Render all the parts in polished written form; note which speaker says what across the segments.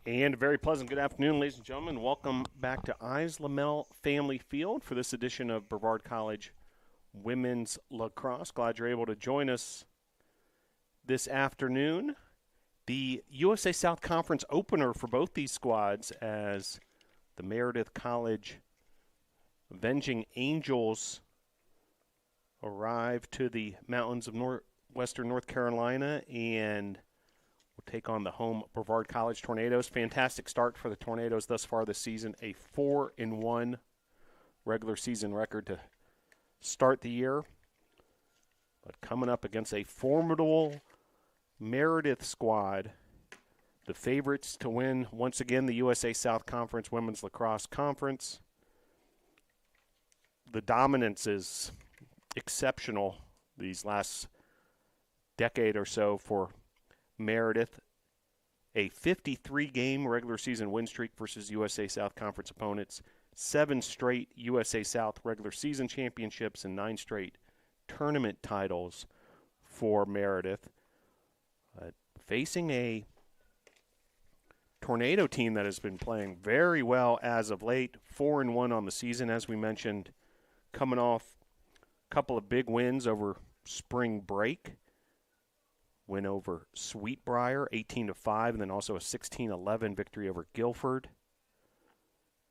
Speaker 1: And a very pleasant good afternoon, ladies and gentlemen. Welcome back to Lamel Family Field for this edition of Brevard College Women's Lacrosse. Glad you're able to join us this afternoon. The USA South Conference opener for both these squads as the Meredith College Avenging Angels arrive to the mountains of western North Carolina and will take on the home Brevard College Tornadoes. Fantastic start for the Tornadoes thus far this season. A 4-1 regular season record to start the year. But coming up against a formidable Meredith squad, the favorites to win once again the USA South Conference Women's Lacrosse Conference. The dominance is exceptional these last decade or so for Meredith. A 53-game regular season win streak versus USA South Conference opponents, 7 straight USA South regular season championships, and 9 straight tournament titles for Meredith. Facing a Tornado team that has been playing very well as of late, 4-1 on the season, as we mentioned, coming off a couple of big wins over spring break. Win over Sweetbriar, 18-5, and then also a 16-11 victory over Guilford.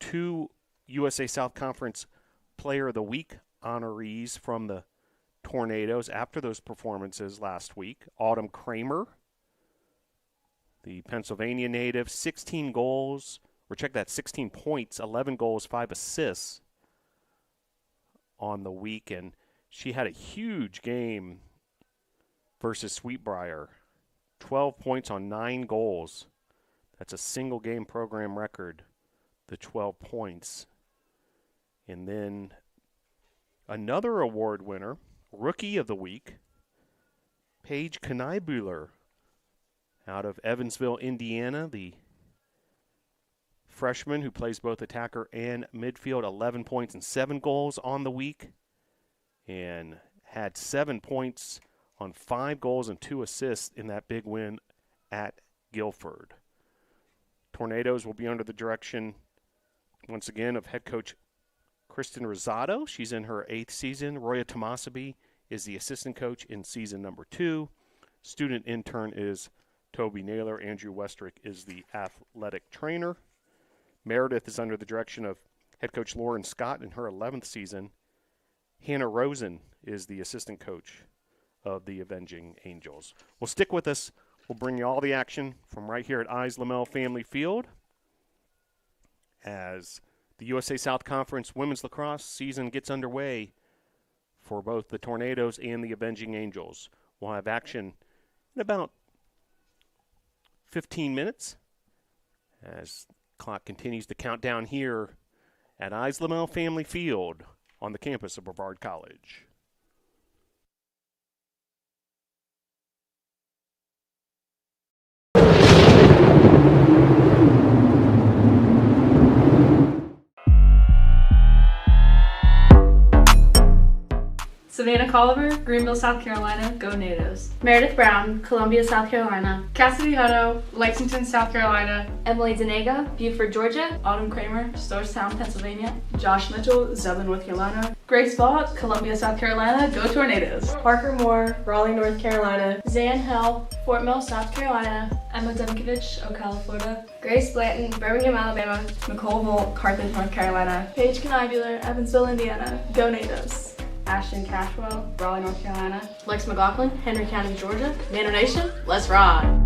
Speaker 1: 2 USA South Conference Player of the Week honorees from the Tornadoes after those performances last week. Autumn Kramer, the Pennsylvania native, 16 goals, or check that, 16 points, 11 goals, 5 assists on the week, and she had a huge game versus Sweetbriar. 12 points on 9 goals. That's a single game program record, the 12 points. And then another award winner, Rookie of the Week, Paige Kneibuehler out of Evansville, Indiana, the freshman who plays both attacker and midfield, 11 points and 7 goals on the week, and had 7 points on 5 goals and 2 assists in that big win at Guilford. Tornadoes will be under the direction, once again, of head coach Kristen Rosado. She's in her 8th season. Roya Tomasabi is the assistant coach in season number 2. Student intern is Toby Naylor. Andrew Westrick is the athletic trainer. Meredith is under the direction of head coach Lauren Scott in her 11th season. Hannah Rosen is the assistant coach of the Avenging Angels. Well, stick with us. We'll bring you all the action from right here at Lamel Family Field as the USA South Conference Women's Lacrosse season gets underway for both the Tornadoes and the Avenging Angels. We'll have action in about 15 minutes as the clock continues to count down here at Lamel Family Field on the campus of Brevard College.
Speaker 2: Savannah Colliver, Greenville, South Carolina, go Nados.
Speaker 3: Meredith Brown, Columbia, South Carolina.
Speaker 2: Cassidy Hutto, Lexington, South Carolina.
Speaker 3: Emily Zanega, Buford, Georgia.
Speaker 2: Autumn Kramer, Storystown, Pennsylvania.
Speaker 4: Josh Mitchell, Zebulon, North Carolina.
Speaker 2: Grace Vaught, Columbia, South Carolina, go Tornadoes.
Speaker 4: Parker Moore, Raleigh, North Carolina.
Speaker 3: Zan Hill, Fort Mill, South Carolina.
Speaker 2: Emma Demkiewicz, Ocala, Florida.
Speaker 3: Grace Blanton, Birmingham, Alabama.
Speaker 2: Nicole Volt, Carthage, North Carolina.
Speaker 3: Paige Kneibuehler, Evansville, Indiana.
Speaker 2: Go Nados.
Speaker 3: Ashton Cashwell, Raleigh, North Carolina.
Speaker 4: Lex McLaughlin, Henry County, Georgia.
Speaker 3: Nano Nation, let's ride.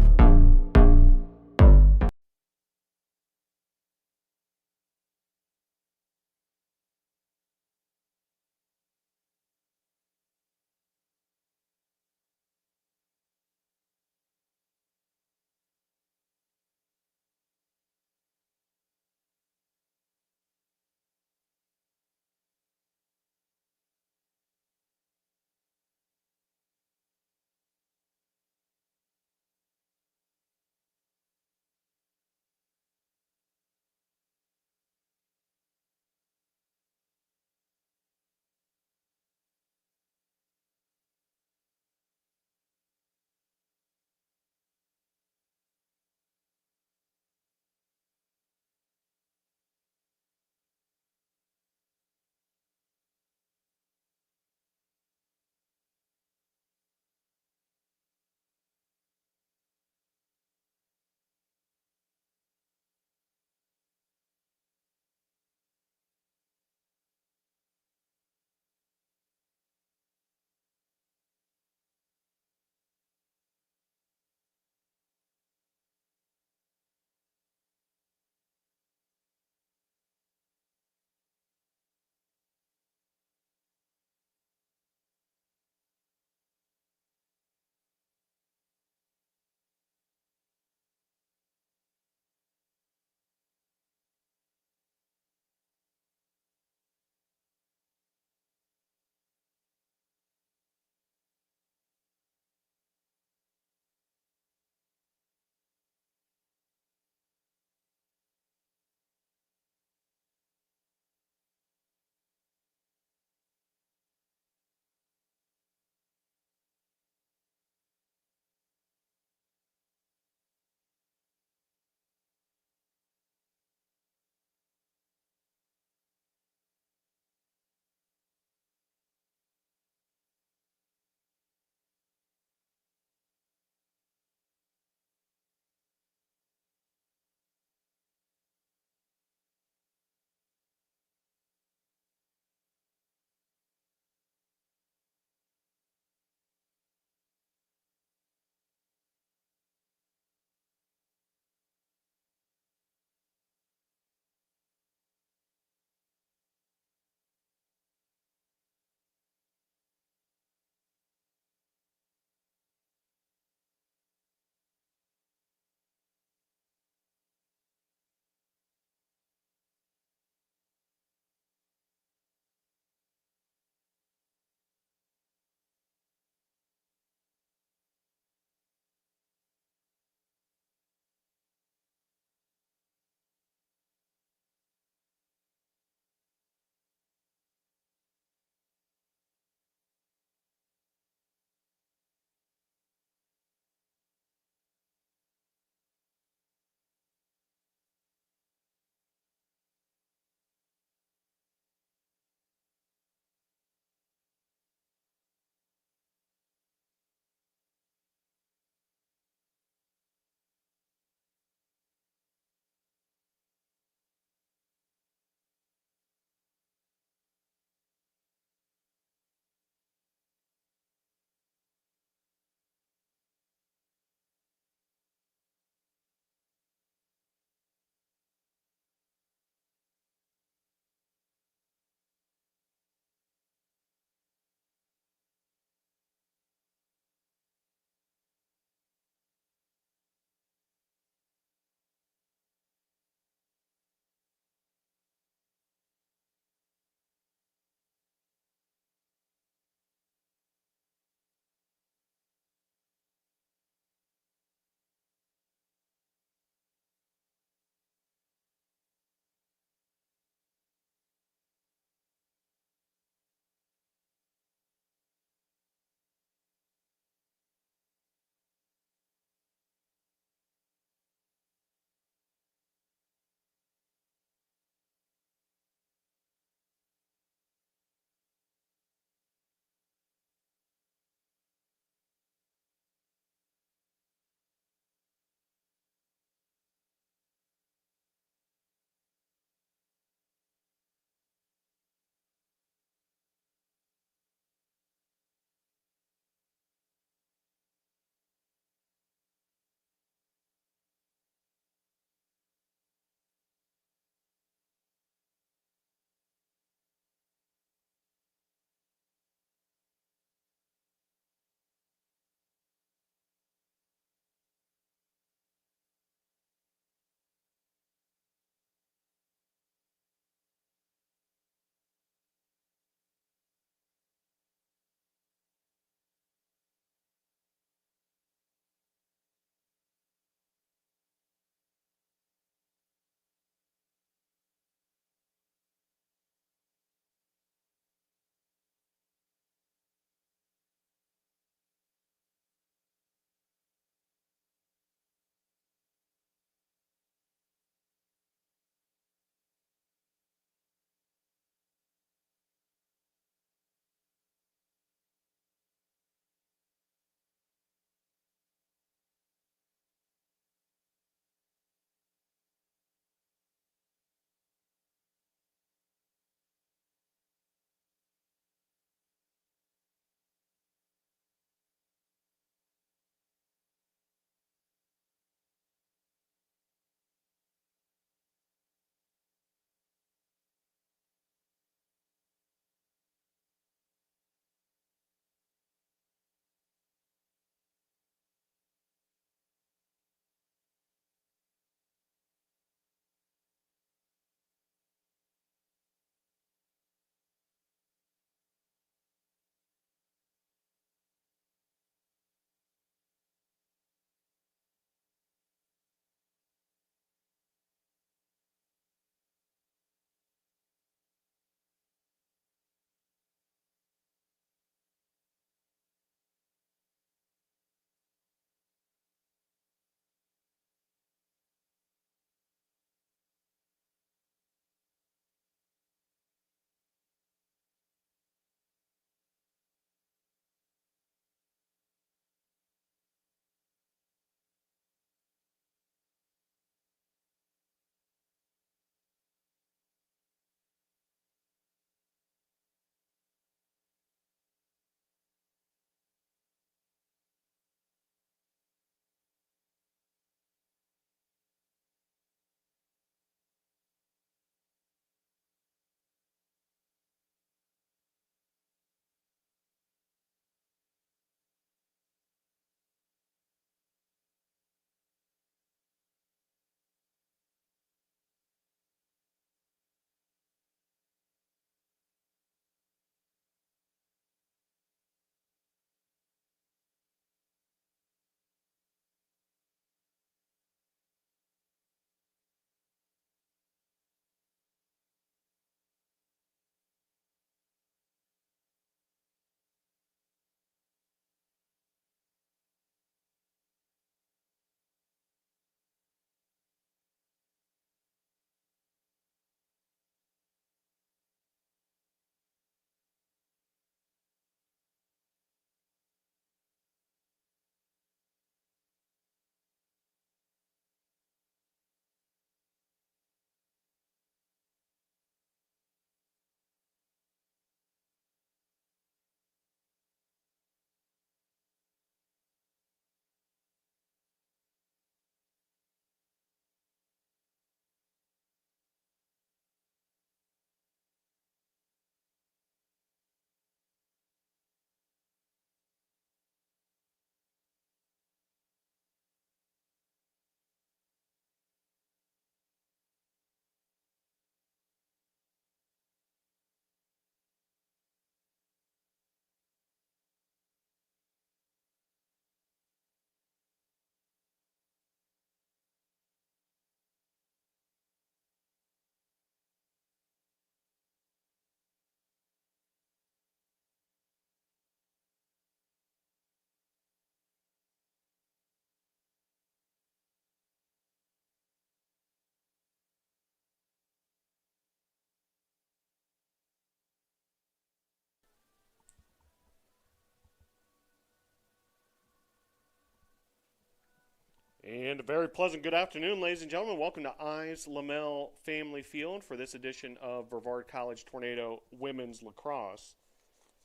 Speaker 1: And a very pleasant good afternoon, ladies and gentlemen. Welcome to Eyes Lamel Family Field for this edition of Brevard College Tornado Women's Lacrosse.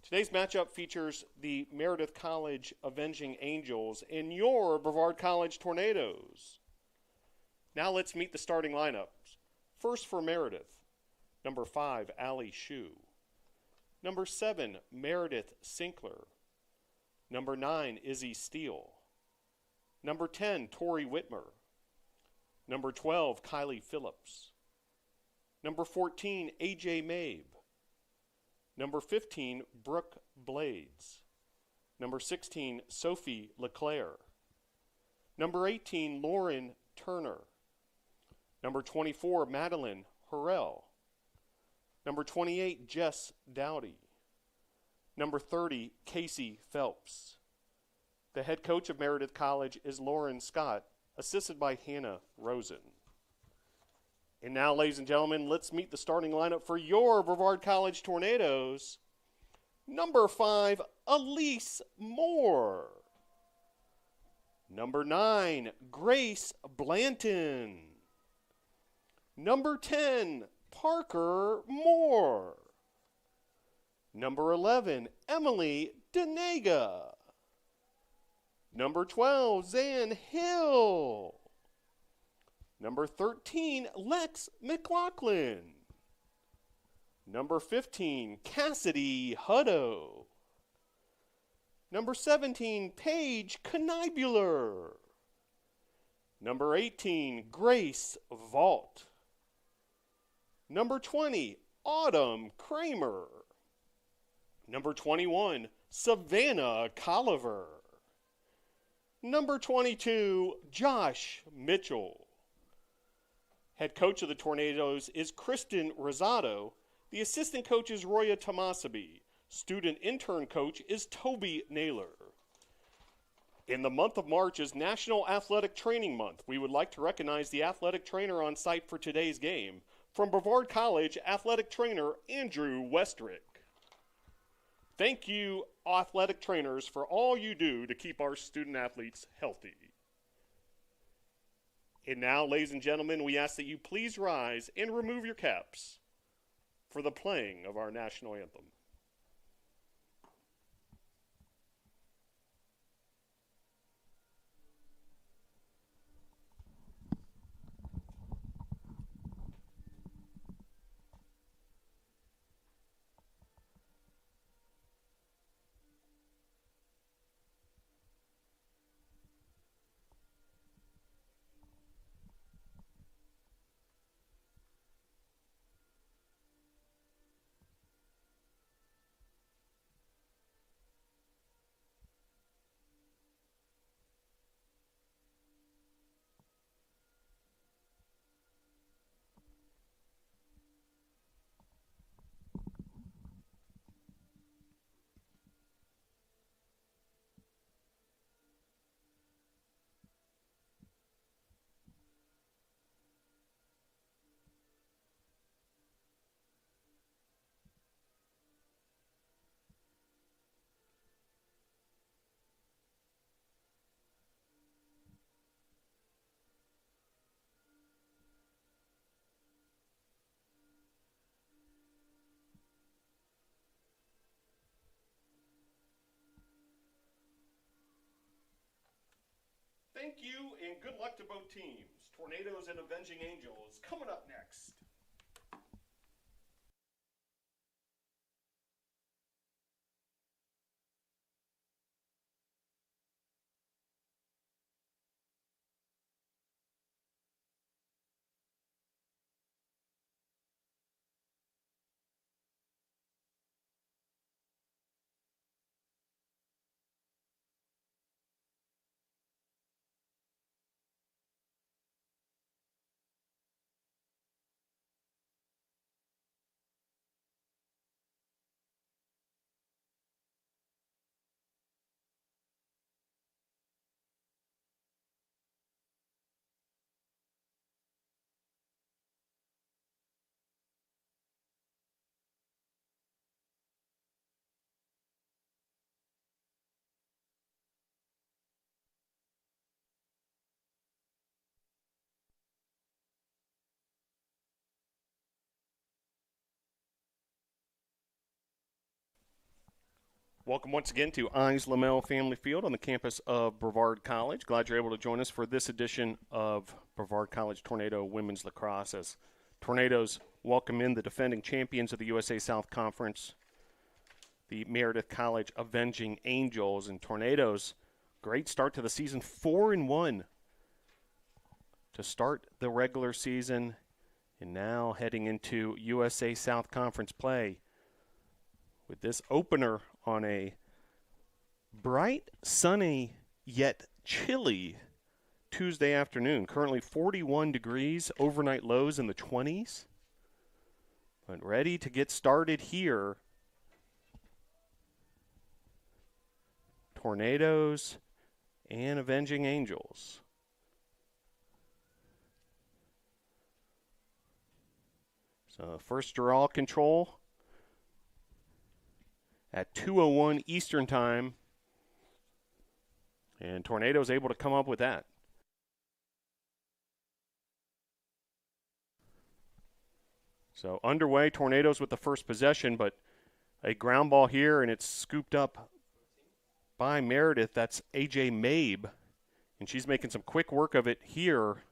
Speaker 1: Today's matchup features the Meredith College Avenging Angels and your Brevard College Tornadoes. Now let's meet the starting lineups. First for Meredith, number 5, Allie Shue. Number 7, Meredith Sinkler. Number 9, Izzy Steele. Number 10, Tori Whitmer. Number 12, Kylie Phillips. Number 14, AJ Mabe. Number 15, Brooke Blades. Number 16, Sophie LeClaire. Number 18, Lauren Turner. Number 24, Madeline Harrell. Number 28, Jess Dowdy. Number 30, Casey Phelps. The head coach of Meredith College is Lauren Scott, assisted by Hannah Rosen. And now, ladies and gentlemen, let's meet the starting lineup for your Brevard College Tornadoes. Number 5, Elise Moore. Number 9, Grace Blanton. Number 10, Parker Moore. Number 11, Emily Denega. Number 12, Zan Hill. Number 13, Lex McLaughlin. Number 15, Cassidy Hutto. Number 17, Paige Knibular. Number 18, Grace Vault. Number 20, Autumn Kramer. Number 21, Savannah Colliver. Number 22, Josh Mitchell. Head coach of the Tornadoes is Kristen Rosado. The assistant coach is Roya Tomasabi. Student intern coach is Toby Naylor. In the month of March is National Athletic Training Month. We would like to recognize the athletic trainer on site for today's game. From Brevard College, athletic trainer Andrew Westrick. Thank you, athletic trainers, for all you do to keep our student athletes healthy. And now, ladies and gentlemen, we ask that you please rise and remove your caps for the playing of our national anthem. Thank you, and good luck to both teams. Tornadoes and Avenging Angels coming up next. Welcome once again to Eyes Lamel Family Field on the campus of Brevard College. Glad you're able to join us for this edition of Brevard College Tornado Women's Lacrosse as Tornadoes welcome in the defending champions of the USA South Conference, the Meredith College Avenging Angels. And Tornadoes, great start to the season, 4-1 to start the regular season, and now heading into USA South Conference play with this opener on a bright, sunny, yet chilly Tuesday afternoon. Currently 41 degrees, overnight lows in the 20s. But ready to get started here. Tornadoes and Avenging Angels. So first draw control at 2:01 Eastern Time. And Tornadoes able to come up with that. So underway, Tornadoes with the first possession, but a ground ball here, and it's scooped up by Meredith. That's A.J. Mabe, and she's making some quick work of it here,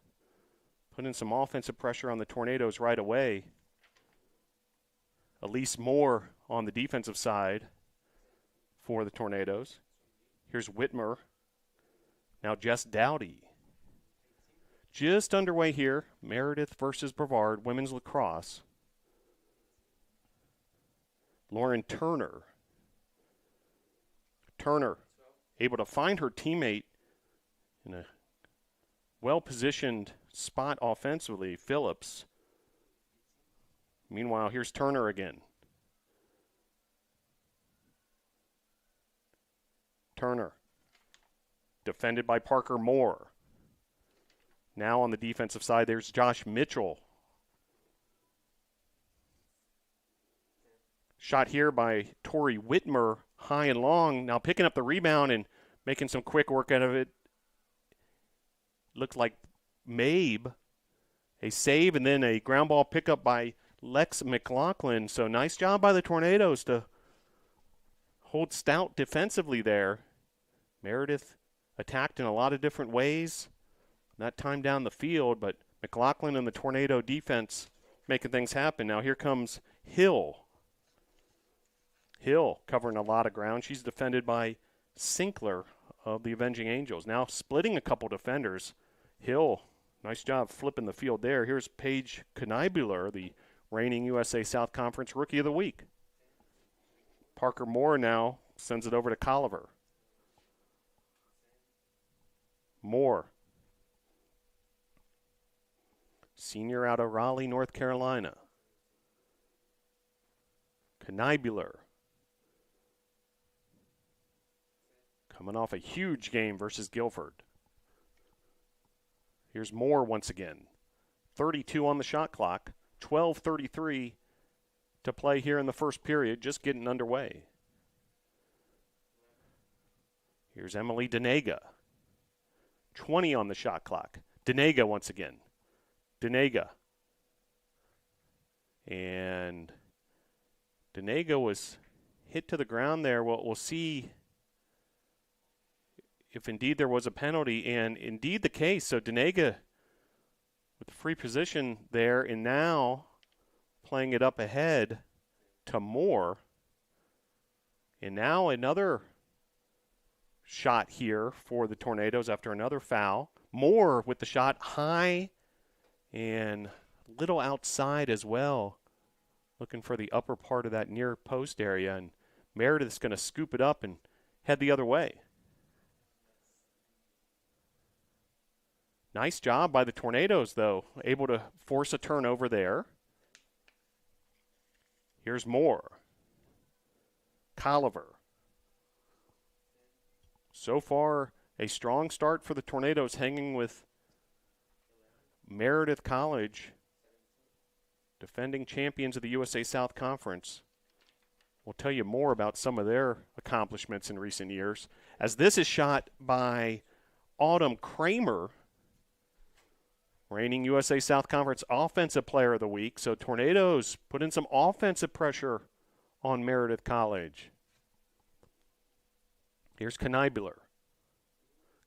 Speaker 1: putting some offensive pressure on the Tornadoes right away. Elise Moore on the defensive side for the Tornadoes. Here's Whitmer. Now Jess Dowdy. Just underway here, Meredith versus Brevard, women's lacrosse. Lauren Turner. Turner able to find her teammate in a well-positioned spot offensively, Phillips. Meanwhile, here's Turner again. Turner, defended by Parker Moore. Now on the defensive side, there's Josh Mitchell. Shot here by Tori Whitmer, high and long. Now picking up the rebound and making some quick work out of it. Looked like Mabe. A save and then a ground ball pickup by Lex McLaughlin. So nice job by the Tornadoes to hold stout defensively there. Meredith attacked in a lot of different ways. That time down the field, but McLaughlin and the Tornado defense making things happen. Now here comes Hill. Hill covering a lot of ground. She's defended by Sinkler of the Avenging Angels. Now splitting a couple defenders. Hill, nice job flipping the field there. Here's Paige Kniebuller, the reigning USA South Conference Rookie of the Week. Parker Moore now sends it over to Colliver. Moore, senior out of Raleigh, North Carolina. Kniebuller, coming off a huge game versus Guilford. Here's Moore once again. 32 on the shot clock, 12:33 to play here in the first period, just getting underway. Here's Emily Denega. 20 on the shot clock. Denega once again. Denega. And Denega was hit to the ground there. We'll see if indeed there was a penalty, and indeed the case. So Denega with the free position there, and now playing it up ahead to Moore. And now another shot here for the Tornadoes after another foul. Moore with the shot high and a little outside as well, looking for the upper part of that near post area, and Meredith's going to scoop it up and head the other way. Nice job by the Tornadoes, though, able to force a turnover there. Here's Moore. Colliver. So far, a strong start for the Tornadoes, hanging with Meredith College, defending champions of the USA South Conference. We'll tell you more about some of their accomplishments in recent years, as this is shot by Autumn Kramer, reigning USA South Conference Offensive Player of the Week. So Tornadoes put in some offensive pressure on Meredith College. Here's Knibeler.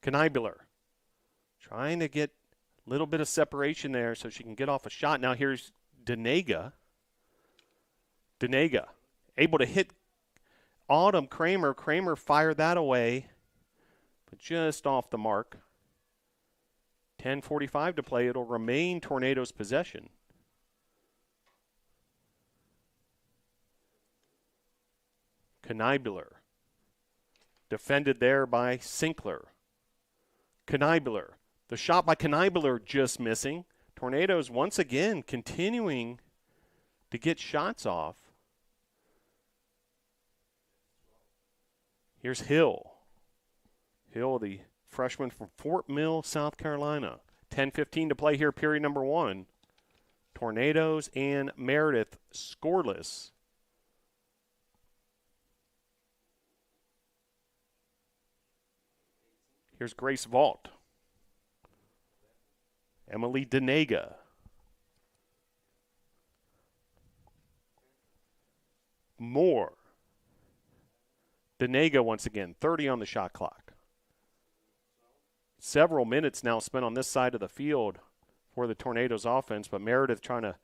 Speaker 1: Knibeler trying to get a little bit of separation there so she can get off a shot. Now here's Denega. Denega able to hit Autumn Kramer. Kramer fired that away, but just off the mark. 10:45 to play. It'll remain Tornado's possession. Knibeler. Defended there by Sinkler. Knibeler. The shot by Knibeler just missing. Tornadoes once again continuing to get shots off. Here's Hill. Hill, the freshman from Fort Mill, South Carolina. 10:15 to play here, period number 1. Tornadoes and Meredith scoreless. Here's Grace Vault. Emily Denega. Moore. Denega once again, 30 on the shot clock. Several minutes now spent on this side of the field for the Tornadoes offense, but Meredith trying to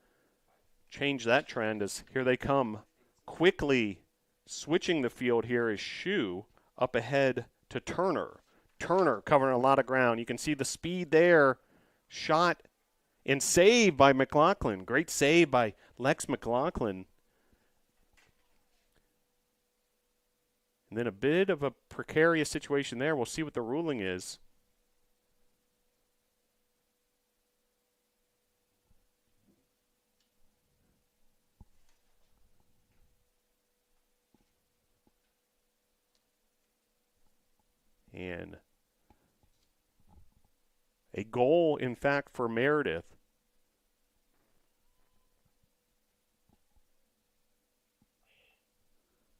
Speaker 1: change that trend as here they come. Quickly switching the field here is Shue up ahead to Turner. Turner covering a lot of ground. You can see the speed there. Shot and save by McLaughlin. Great save by Lex McLaughlin. And then a bit of a precarious situation there. We'll see what the ruling is. And a goal, in fact, for Meredith.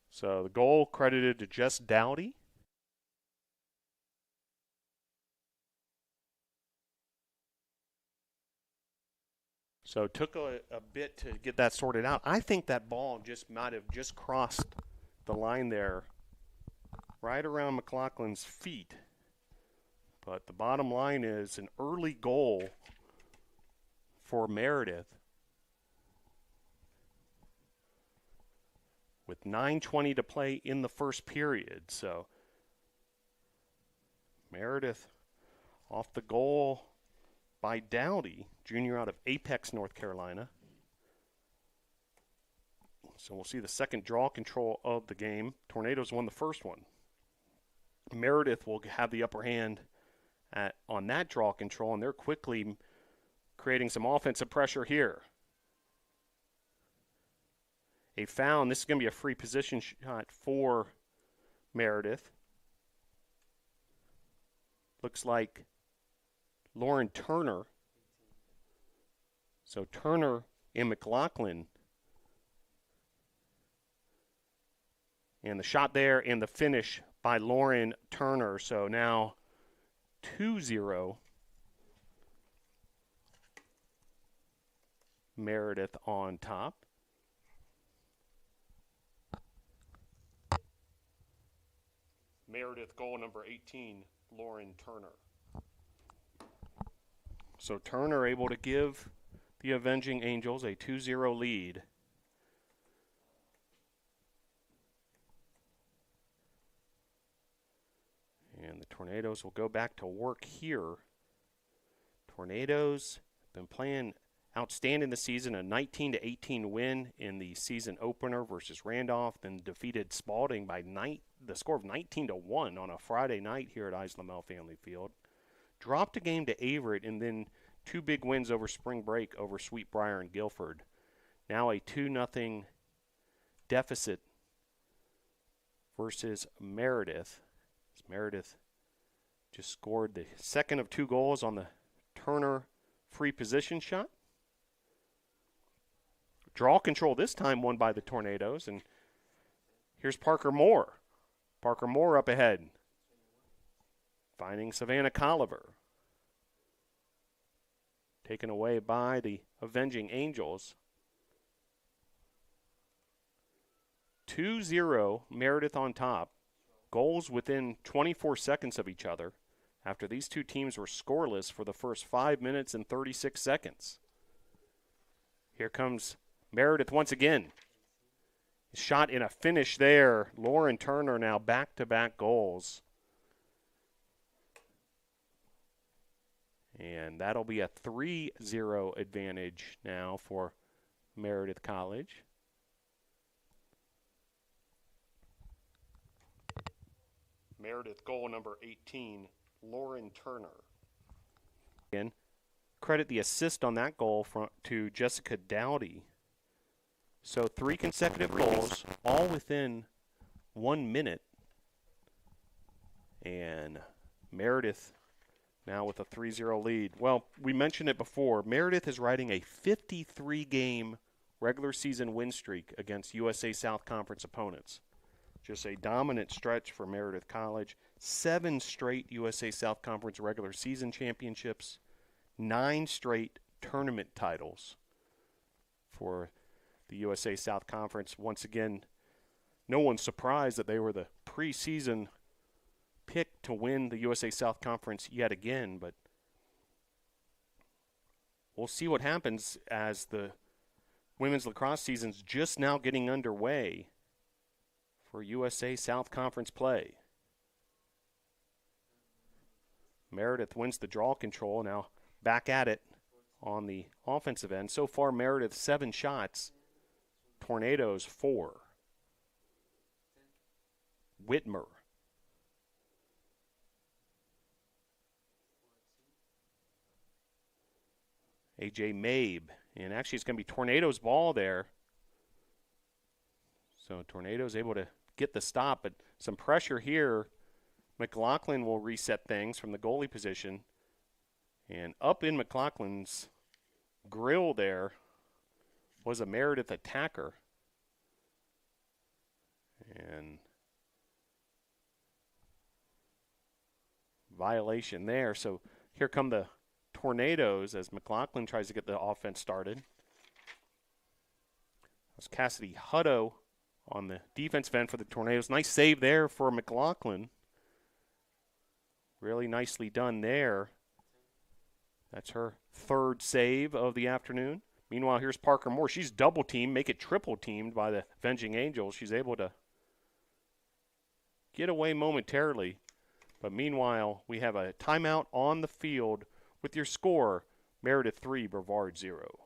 Speaker 1: So the goal credited to Jess Dowdy. So it took a bit to get that sorted out. I think that ball just might have just crossed the line there, right around McLaughlin's feet. But the bottom line is an early goal for Meredith with 9:20 to play in the first period. So Meredith off the goal by Dowdy, junior out of Apex, North Carolina. So we'll see the second draw control of the game. Tornadoes won the first one. Meredith will have the upper hand on that draw control, and they're quickly creating some offensive pressure here. A foul, and this is going to be a free position shot for Meredith. Looks like Lauren Turner. So Turner and McLaughlin. And the shot there and the finish by Lauren Turner. So now 2-0 Meredith on top. Meredith goal number 18, Lauren Turner. So Turner able to give the Avenging Angels a 2-0 lead. And the Tornadoes will go back to work here. Tornadoes have been playing outstanding this season, a 19-18 win in the season opener versus Randolph, then defeated Spalding by the score of 19-1 on a Friday night here at Islamel Family Field. Dropped a game to Averett, and then two big wins over spring break over Sweetbriar and Guilford. Now a 2-0 deficit versus Meredith. Meredith just scored the second of two goals on the Turner free position shot. Draw control this time won by the Tornadoes. And here's Parker Moore. Parker Moore up ahead. Finding Savannah Colliver. Taken away by the Avenging Angels. 2-0 Meredith on top. Goals within 24 seconds of each other after these two teams were scoreless for the first 5 minutes and 36 seconds. Here comes Meredith once again. Shot in a finish there. Lauren Turner now back-to-back goals. And that'll be a 3-0 advantage now for Meredith College. Meredith goal number 18, Lauren Turner. Again, credit the assist on that goal to Jessica Dowdy. So 3 consecutive goals, all within 1 minute. And Meredith now with a 3-0 lead. Well, we mentioned it before. Meredith is riding a 53-game regular season win streak against USA South Conference opponents. Just a dominant stretch for Meredith College. 7 straight USA South Conference regular season championships. 9 straight tournament titles for the USA South Conference. Once again, no one's surprised that they were the preseason pick to win the USA South Conference yet again, but we'll see what happens as the women's lacrosse season's just now getting underway for USA South Conference play. Meredith wins the draw control, now back at it on the offensive end. So far, Meredith 7 shots, Tornadoes 4. Whitmer. A.J. Mabe. And actually it's going to be Tornadoes' ball there. So Tornadoes able to get the stop, but some pressure here. McLaughlin will reset things from the goalie position. And up in McLaughlin's grill there was a Meredith attacker. And violation there. So here come the Tornadoes as McLaughlin tries to get the offense started. That's Cassidy Hutto on the defensive end for the Tornadoes. Nice save there for McLaughlin. Really nicely done there. That's her 3rd save of the afternoon. Meanwhile, here's Parker Moore. She's double teamed, make it triple teamed by the Avenging Angels. She's able to get away momentarily. But meanwhile, we have a timeout on the field with your score, Meredith 3, Brevard 0.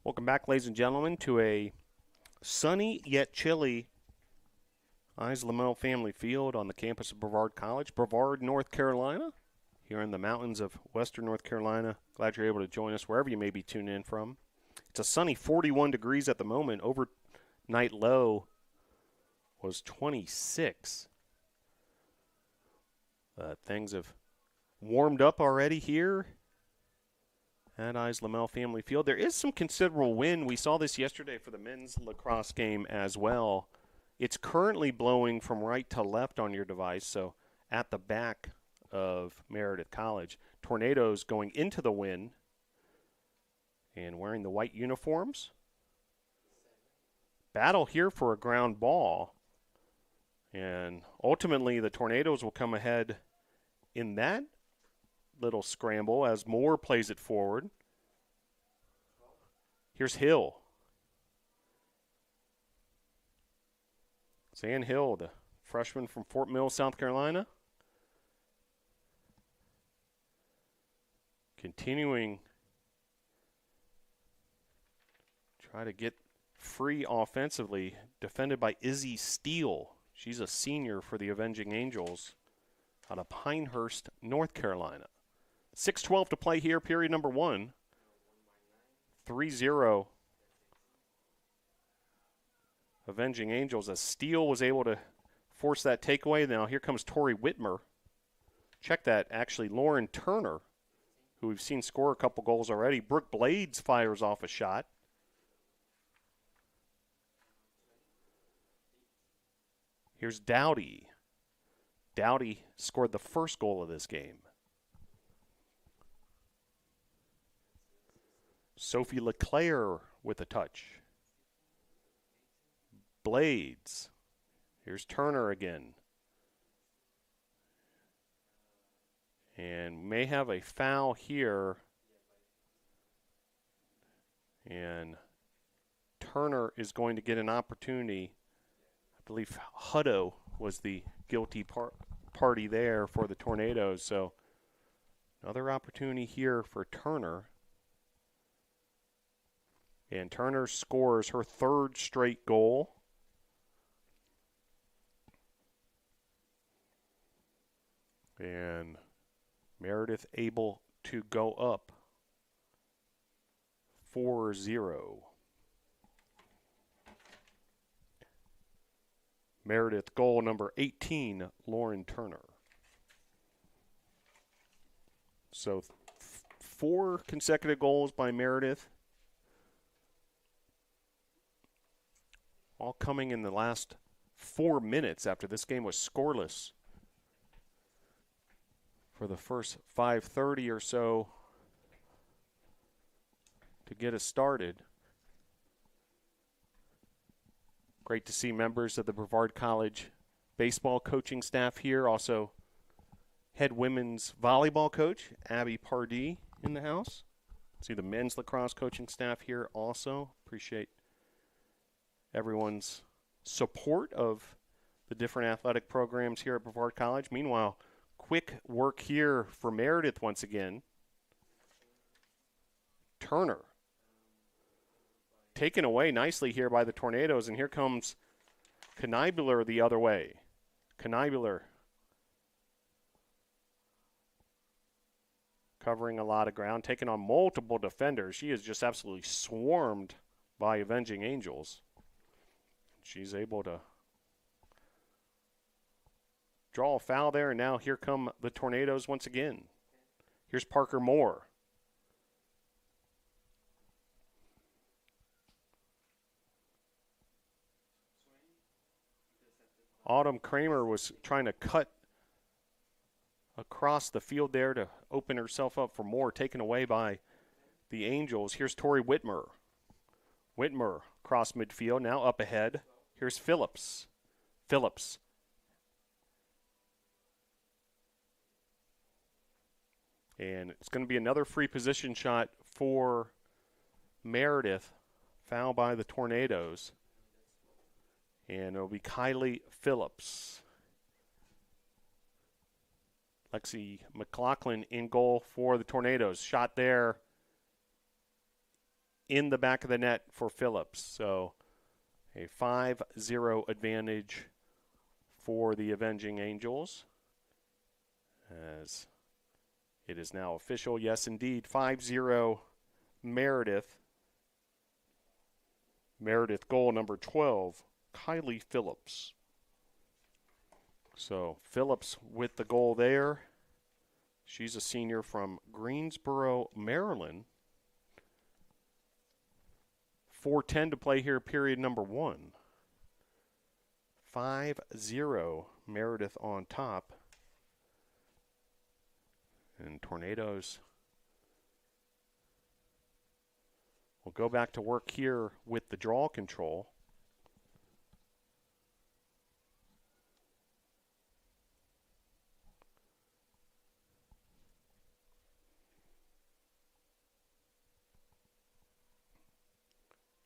Speaker 1: Welcome back, ladies and gentlemen, to a sunny yet chilly Lamel Family Field on the campus of Brevard College, Brevard, North Carolina, here in the mountains of western North Carolina. Glad you're able to join us wherever you may be tuned in from. It's a sunny 41 degrees at the moment. Overnight low was 26. Things have warmed up already here at Lamel Family Field. There is some considerable wind. We saw this yesterday for the men's lacrosse game as well. It's currently blowing from right to left on your device, so at the back of Meredith College. Tornadoes going into the wind and wearing the white uniforms. Battle here for a ground ball. And ultimately, the Tornadoes will come ahead in that little scramble as Moore plays it forward. Here's Hill. Zan Hill, the freshman from Fort Mill, South Carolina. Continuing try to get free offensively, defended by Izzy Steele. She's a senior for the Avenging Angels out of Pinehurst, North Carolina. 6:12 to play here, period number 1. 3-0 Avenging Angels as Steele was able to force that takeaway. Now here comes Tori Whitmer. Check that, actually Lauren Turner, who we've seen score a couple goals already. Brooke Blades fires off a shot. Here's Dowdy. Dowdy scored the first goal of this game. Sophie LeClaire with a touch. Blades. Here's Turner again. And may have a foul here. And Turner is going to get an opportunity. I believe Hutto was the guilty party there for the Tornadoes. So another opportunity here for Turner. And Turner scores her third straight goal. And Meredith able to go up 4-0. Meredith goal number 18, Lauren Turner. So 4 consecutive goals by Meredith. All coming in the last 4 minutes after this game was scoreless for the first 5:30 or so to get us started. Great to see members of the Brevard College baseball coaching staff here. Also, head women's volleyball coach, Abby Pardee, in the house. See the men's lacrosse coaching staff here also. Appreciate everyone's support of the different athletic programs here at Brevard College. Meanwhile, quick work here for Meredith once again. Turner taken away nicely here by the Tornadoes, and here comes Kniebuller the other way. Kniebuller covering a lot of ground, taking on multiple defenders. She is just absolutely swarmed by Avenging Angels. She's able to draw a foul there, and now here come the Tornadoes once again. Here's Parker Moore. Autumn Kramer was trying to cut across the field there to open herself up for more, taken away by the Angels. Here's Tori Whitmer. Whitmer across midfield, now up ahead. Here's Phillips. Phillips. And it's going to be another free position shot for Meredith. Foul by the Tornadoes. And it'll be Kylie Phillips. Lexi McLaughlin in goal for the Tornadoes. Shot there in the back of the net for Phillips. So a 5-0 advantage for the Avenging Angels. As it is now official. Yes, indeed. 5-0 Meredith. Meredith goal number 12. Kylie Phillips. So Phillips with the goal there. She's a senior from Greensboro, Maryland. 4:10 to play here, period number 1. 5-0, Meredith on top. And Tornadoes will go back to work here with the draw control.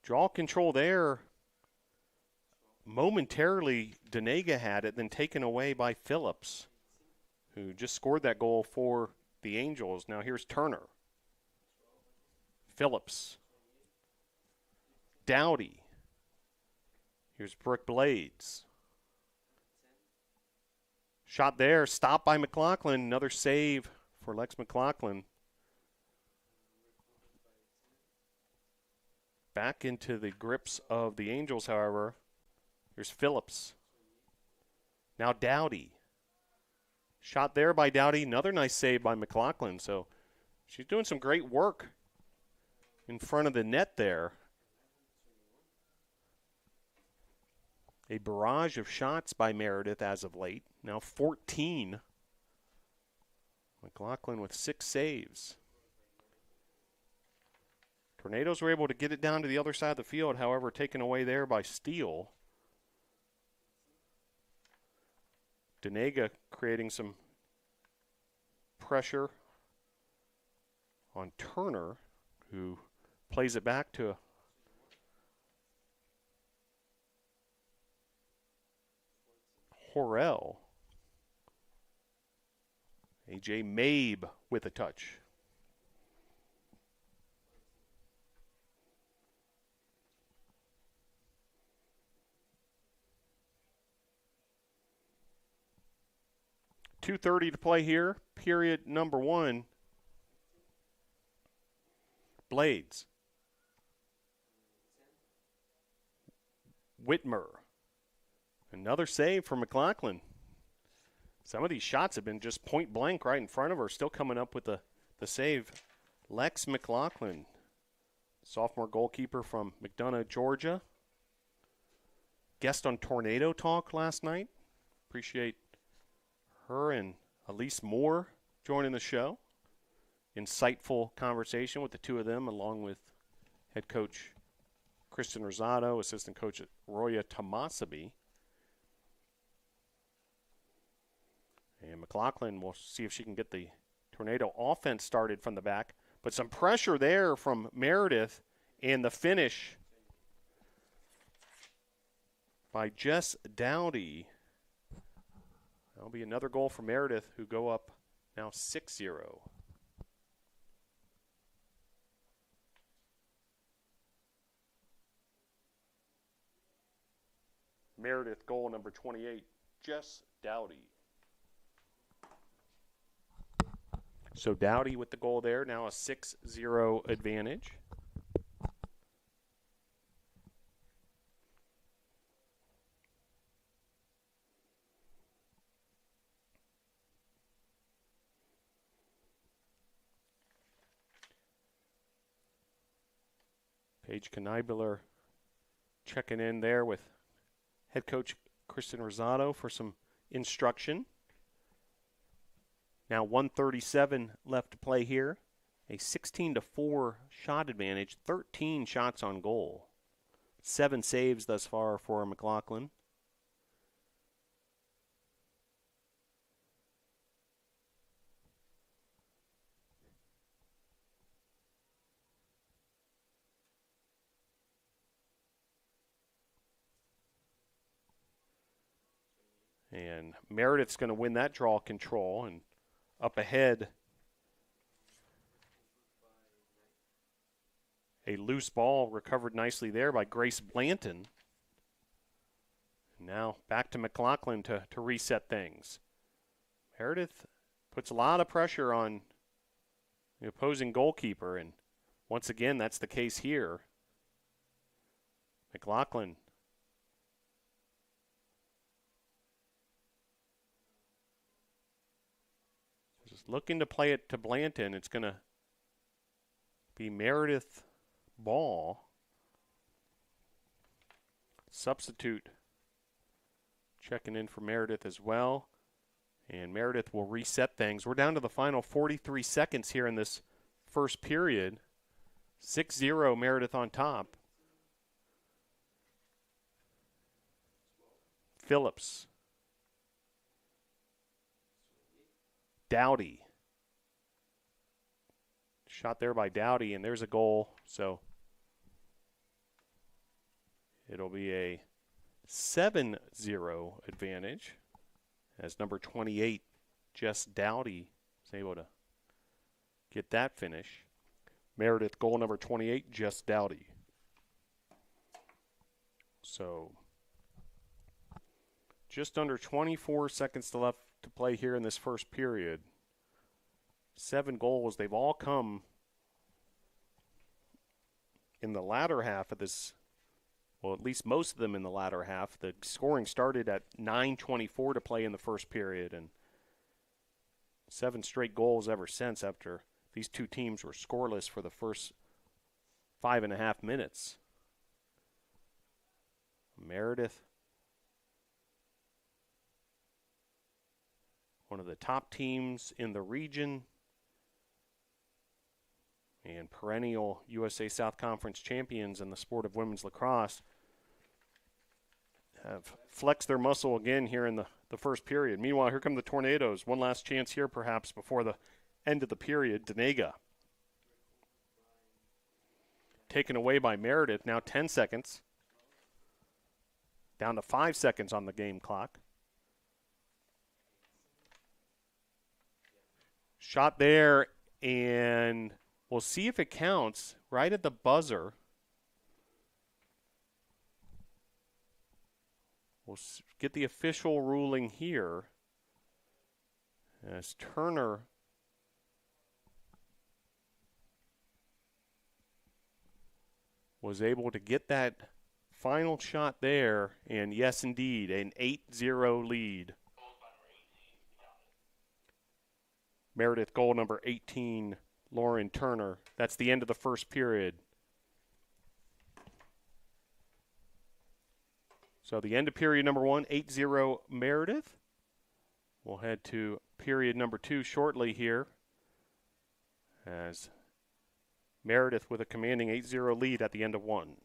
Speaker 1: Draw control there. Momentarily, Denega had it, then taken away by Phillips, who just scored that goal for the Angels. Now here's Turner. Phillips. Dowdy. Here's Brooke Blades. Shot there, stopped by McLaughlin. Another save for Lex McLaughlin. Back into the grips of the Angels, however. Here's Phillips. Now Dowdy. Shot there by Dowdy. Another nice save by McLaughlin. So she's doing some great work in front of the net there. A barrage of shots by Meredith as of late. Now 14. McLaughlin with 6 saves. Tornadoes were able to get it down to the other side of the field, however, taken away there by Steele. Denega creating some pressure on Turner, who plays it back to Horrell. A.J. Mabe with a touch. .230 to play here, period number 1. Blades. Whitmer. Another save for McLaughlin. Some of these shots have been just point blank right in front of her, still coming up with the save. Lex McLaughlin, sophomore goalkeeper from McDonough, Georgia. Guest on Tornado Talk last night. Appreciate her and Elise Moore joining the show. Insightful conversation with the two of them, along with head coach Kristen Rosado, assistant coach Roya Tomasabi. And McLaughlin will see if she can get the Tornado offense started from the back. But some pressure there from Meredith, and the finish by Jess Dowdy. That'll be another goal for Meredith, who go up now 6-0. Meredith goal number 28, Jess Dowdy. So Dowdy with the goal there, now a 6-0 advantage. Paige Knibler checking in there with head coach Kristen Rosado for some instruction. Now 1:37 left to play here. A 16-4 shot advantage, 13 shots on goal. 7 saves thus far for McLaughlin. And Meredith's going to win that draw control, and up ahead, a loose ball recovered nicely there by Grace Blanton. Now back to McLaughlin to reset things. Meredith puts a lot of pressure on the opposing goalkeeper, and once again, that's the case here. McLaughlin is looking to play it to Blanton. It's going to be Meredith ball. Substitute checking in for Meredith as well. And Meredith will reset things. We're down to the final 43 seconds here in this first period. 6-0 Meredith on top. Phillips. Dowdy. Shot there by Dowdy, and there's a goal. So it'll be a 7-0 advantage as number 28, Jess Dowdy, is able to get that finish. Meredith goal number 28, Jess Dowdy. So just under 24 seconds left to play here in this first period. 7 goals. They've all come in the latter half of this. Well, at least most of them in the latter half. The scoring started at 9:24 to play in the first period, and 7 straight goals ever since after these two teams were scoreless for the first 5.5 minutes. Meredith, one of the top teams in the region and perennial USA South Conference champions in the sport of women's lacrosse, have flexed their muscle again here in the first period. Meanwhile, here come the Tornadoes. One last chance here perhaps before the end of the period. Denega taken away by Meredith. Now 10 seconds. Down to 5 seconds on the game clock. Shot there, and we'll see if it counts right at the buzzer. We'll get the official ruling here as Turner was able to get that final shot there, and yes, indeed, an 8-0 lead. Meredith goal number 18, Lauren Turner. That's the end of the first period. So the end of period number 1, 8-0 Meredith. We'll head to period number 2 shortly here as Meredith with a commanding 8-0 lead at the end of 1.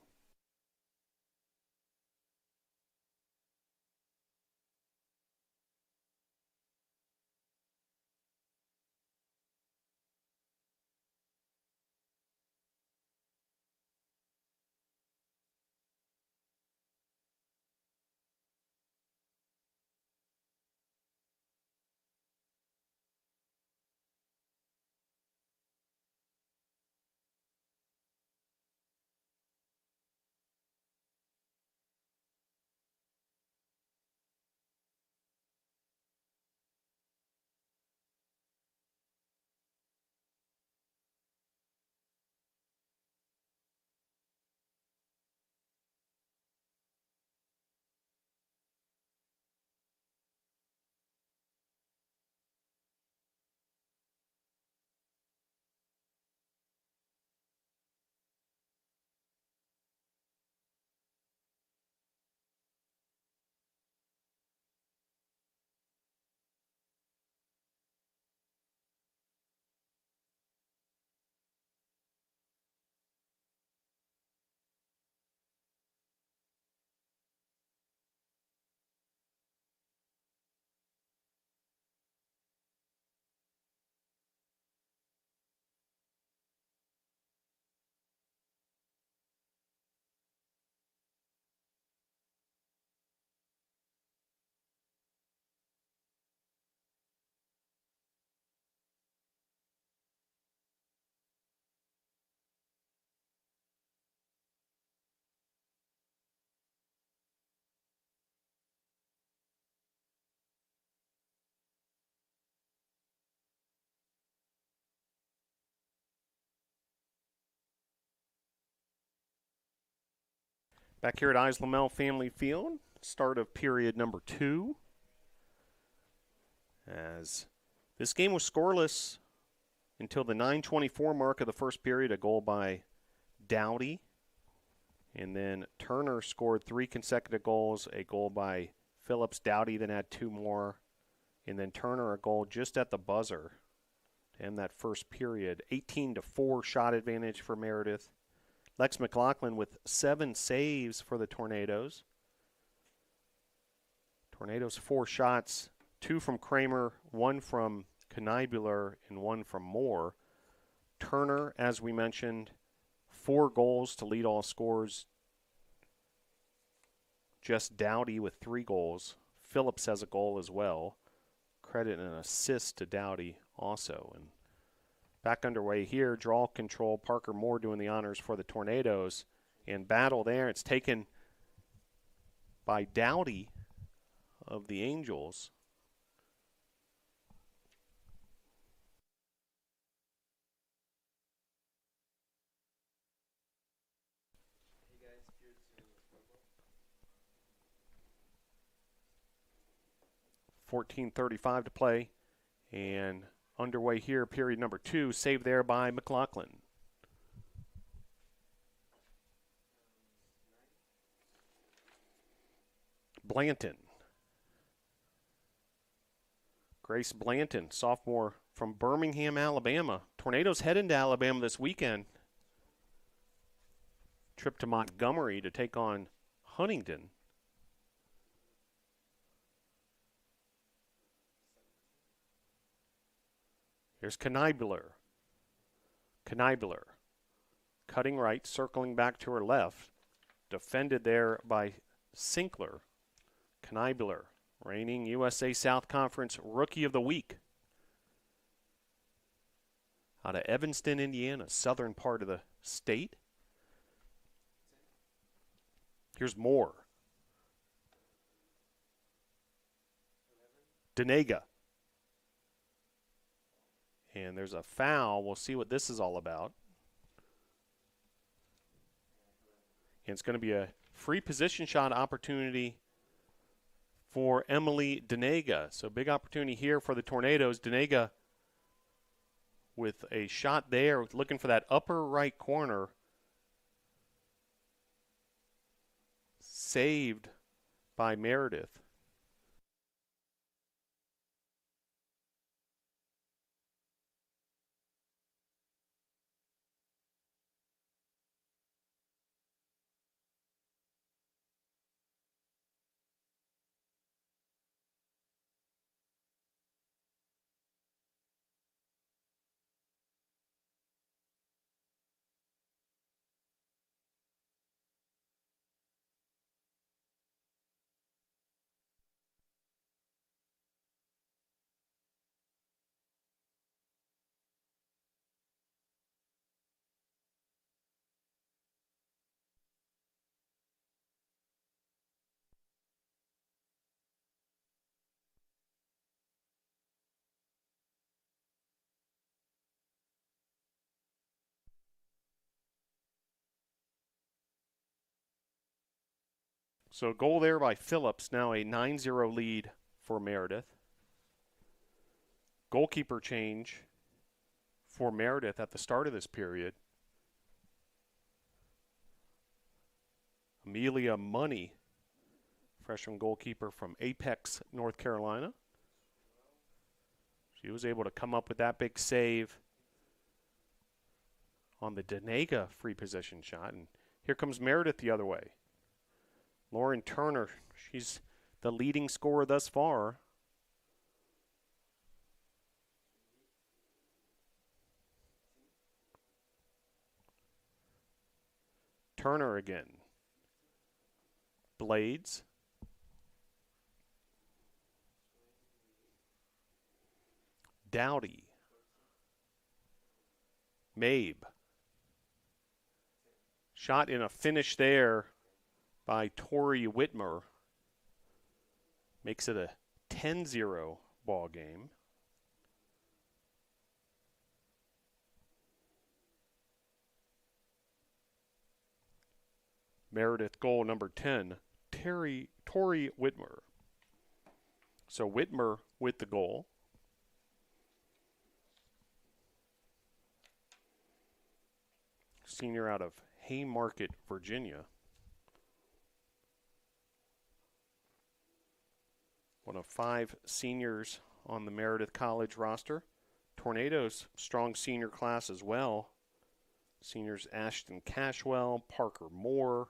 Speaker 1: Back here at Islamel Family Field, start of period number 2. As This game was scoreless until the 9:24 mark of the first period, a goal by Dowdy. And then Turner scored 3 consecutive goals, a goal by Phillips. Dowdy then had 2 more. And then Turner a goal just at the buzzer to end that first period. 18-4 shot advantage for Meredith. Lex McLaughlin with 7 saves for the Tornadoes. Tornadoes 4 shots, 2 from Kramer, 1 from Kniebuller, and 1 from Moore. Turner, as we mentioned, 4 goals to lead all scores. Just Dowdy with 3 goals. Phillips has a goal as well. Credit and assist to Dowdy also. And back underway here, draw control. Parker Moore doing the honors for the Tornadoes. And battle there. It's taken by Dowdy of the Angels. .35 to play, and underway here, period number 2, saved there by McLaughlin. Blanton. Grace Blanton, sophomore from Birmingham, Alabama. Tornadoes head into Alabama this weekend. Trip to Montgomery to take on Huntington. Here's Kniebuller. Cutting right, circling back to her left. Defended there by Sinkler. Kniebuller, reigning USA South Conference Rookie of the Week. Out of Evanston, Indiana, southern part of the state. Here's Moore. Denega. And there's a foul. We'll see what this is all about. And it's going to be a free position shot opportunity for Emily Denega. So big opportunity here for the Tornadoes. Denega with a shot there, looking for that upper right corner. Saved by Meredith. So a goal there by Phillips, now a 9-0 lead for Meredith. Goalkeeper change for Meredith at the start of this period. Amelia Money, freshman goalkeeper from Apex, North Carolina. She was able to come up with that big save on the Denega free position shot. And here comes Meredith the other way. Lauren Turner, she's the leading scorer thus far. Turner again. Blades. Dowdy. Mabe. Shot in a finish there by Tori Whitmer. Makes it a 10-0 ball game. Meredith goal number 10, Tori Whitmer. So Whitmer with the goal. senior out of Haymarket, Virginia. One of 5 seniors on the Meredith College roster. Tornadoes, strong senior class as well. Seniors Ashton Cashwell, Parker Moore,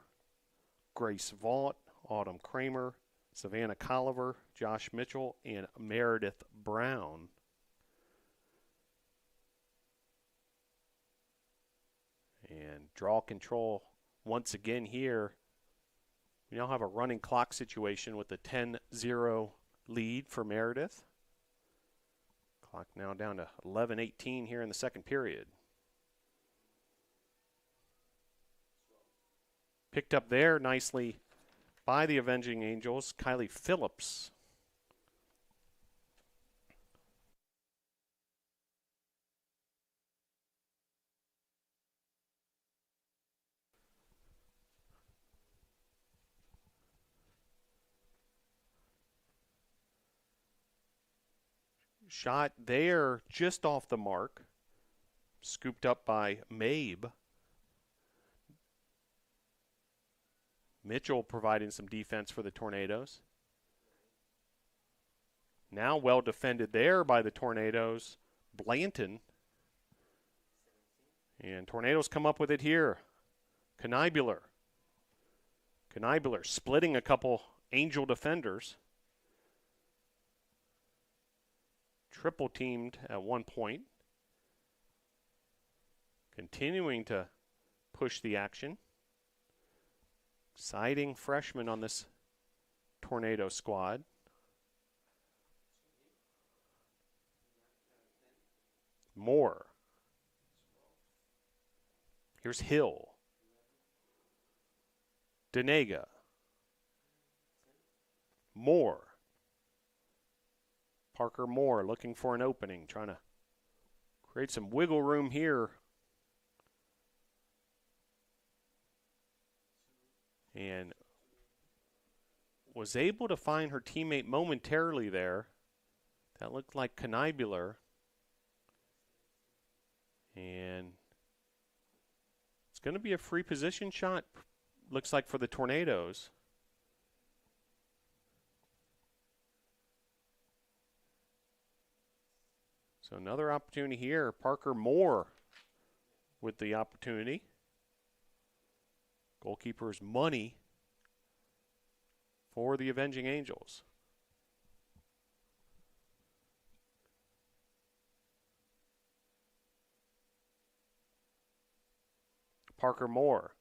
Speaker 1: Grace Vaught, Autumn Kramer, Savannah Colliver, Josh Mitchell, and Meredith Brown. And draw control once again here. We now have a running clock situation with a 10-0 lead for Meredith. Clock now down to 11:18 here in the second period. Picked up there nicely by the Avenging Angels, Kylie Phillips. Shot there just off the mark. Scooped up by Mabe. Mitchell providing some defense for the Tornadoes. Now well defended there by the Tornadoes. Blanton. And Tornadoes come up with it here. Knibular splitting a couple Angel defenders. Triple teamed at one point. Continuing to push the action. Exciting freshman on this Tornado squad. Moore. Here's Hill. Denega. Moore. Parker Moore looking for an opening, trying to create some wiggle room here. And was able to find her teammate momentarily there. That looked like Knibular. And it's going to be a free position shot, looks like, for the Tornadoes. So another opportunity here. Parker Moore with the opportunity. Goalkeeper's money for the Avenging Angels. Parker Moore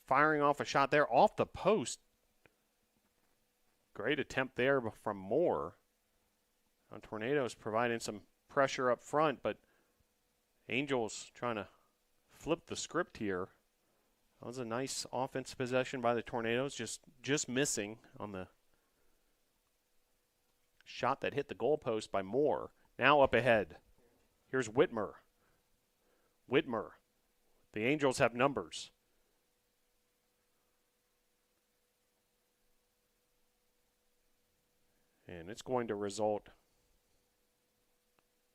Speaker 1: firing off a shot there off the post. Great attempt there from Moore. Tornadoes providing some pressure up front, but Angels trying to flip the script here. That was a nice offense possession by the Tornadoes, just missing on the shot that hit the goalpost by Moore. Now up ahead. Here's Whitmer. The Angels have numbers. And it's going to result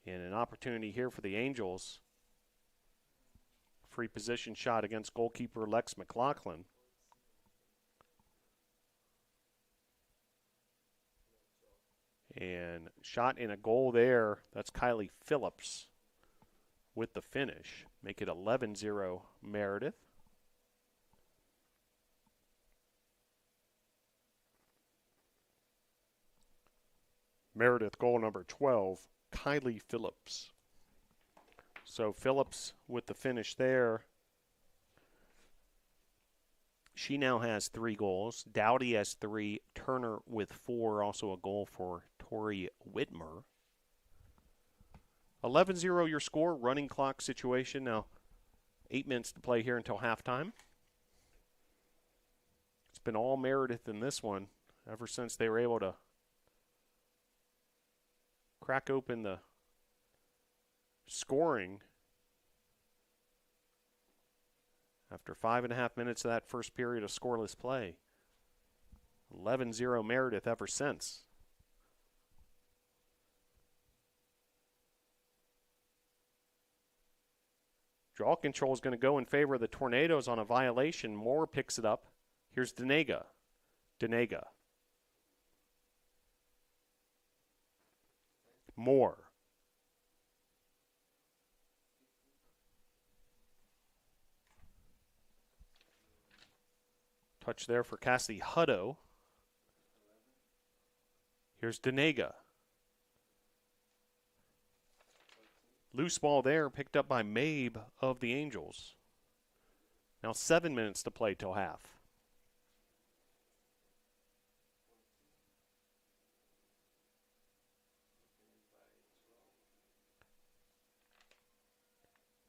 Speaker 1: in an opportunity here for the Angels. Free position shot against goalkeeper Lex McLaughlin. And shot in a goal there. That's Kylie Phillips with the finish. Make it 11-0 Meredith. Meredith goal number 12, Kylie Phillips. So Phillips with the finish there. She now has 3 goals. Dowdy has 3. Turner with 4. Also a goal for Tori Whitmer. 11-0 your score. Running clock situation. Now 8 minutes to play here until halftime. It's been all Meredith in this one ever since they were able to crack open the scoring after 5.5 minutes of that first period of scoreless play. 11-0 Meredith ever since. Draw control is going to go in favor of the Tornadoes on a violation. Moore picks it up. Here's Denega. Moore. Touch there for Cassidy Hutto. Here's Denega. Loose ball there, picked up by Mabe of the Angels. Now 7 minutes to play till half.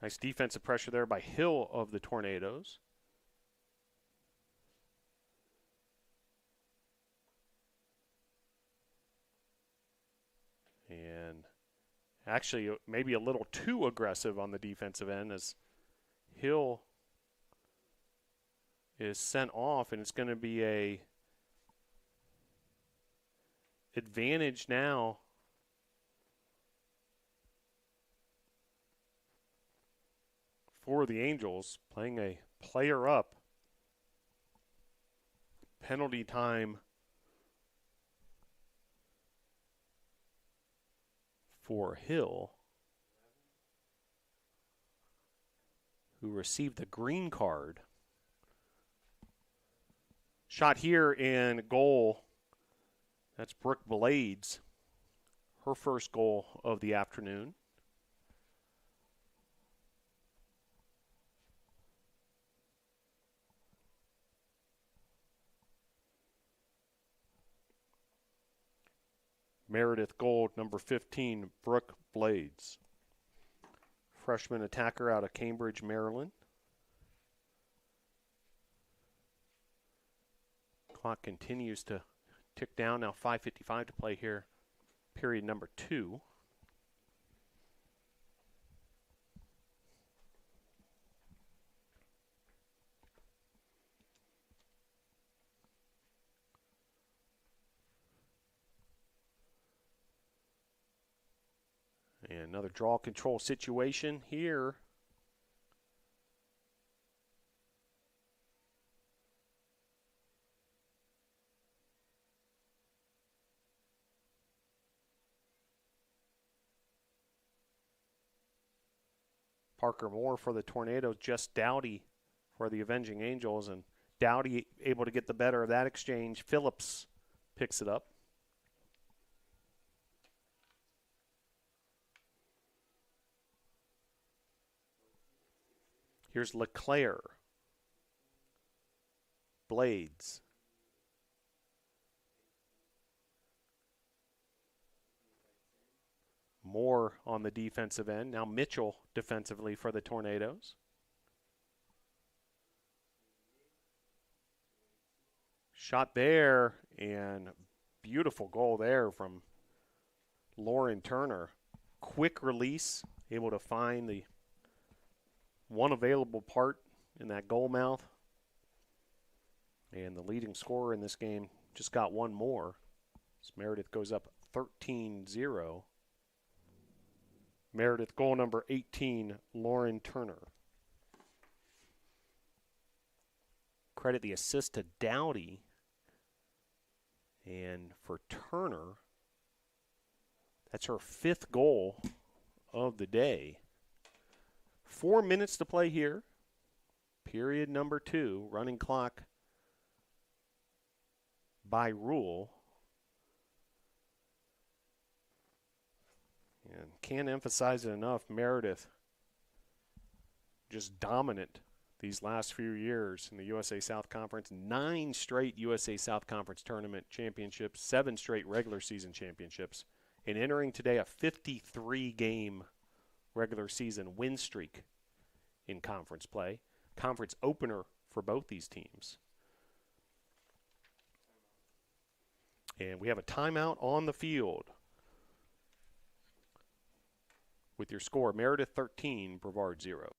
Speaker 1: Nice defensive pressure there by Hill of the Tornadoes. And actually maybe a little too aggressive on the defensive end as Hill is sent off, and it's going to be a advantage now for the Angels, playing a player up. Penalty time for Hill, who received the green card. Shot here and goal. That's Brooke Blades, her first goal of the afternoon. Meredith goal, number 15, Brooke Blades. Freshman attacker out of Cambridge, Maryland. Clock continues to tick down. Now 5:55 to play here. Period number 2. And another draw control situation here. Parker Moore for the Tornadoes, Jess Dowdy for the Avenging Angels, and Dowdy able to get the better of that exchange. Phillips picks it up. Here's LeClaire. Blades. Moore on the defensive end. Now Mitchell defensively for the Tornadoes. Shot there, and beautiful goal there from Lauren Turner. Quick release, able to find the one available part in that goal mouth. And the leading scorer in this game just got one more. So Meredith goes up 13-0. Meredith goal number 18, Lauren Turner. Credit the assist to Dowdy. And for Turner, that's her 5th goal of the day. 4 minutes to play here. Period number 2. Running clock by rule. And can't emphasize it enough, Meredith just dominant these last few years in the USA South Conference. 9 straight USA South Conference tournament championships, 7 straight regular season championships, and entering today a 53-game regular season win streak in conference play. Conference opener for both these teams. And we have a timeout on the field with your score, Meredith 13, Brevard 0.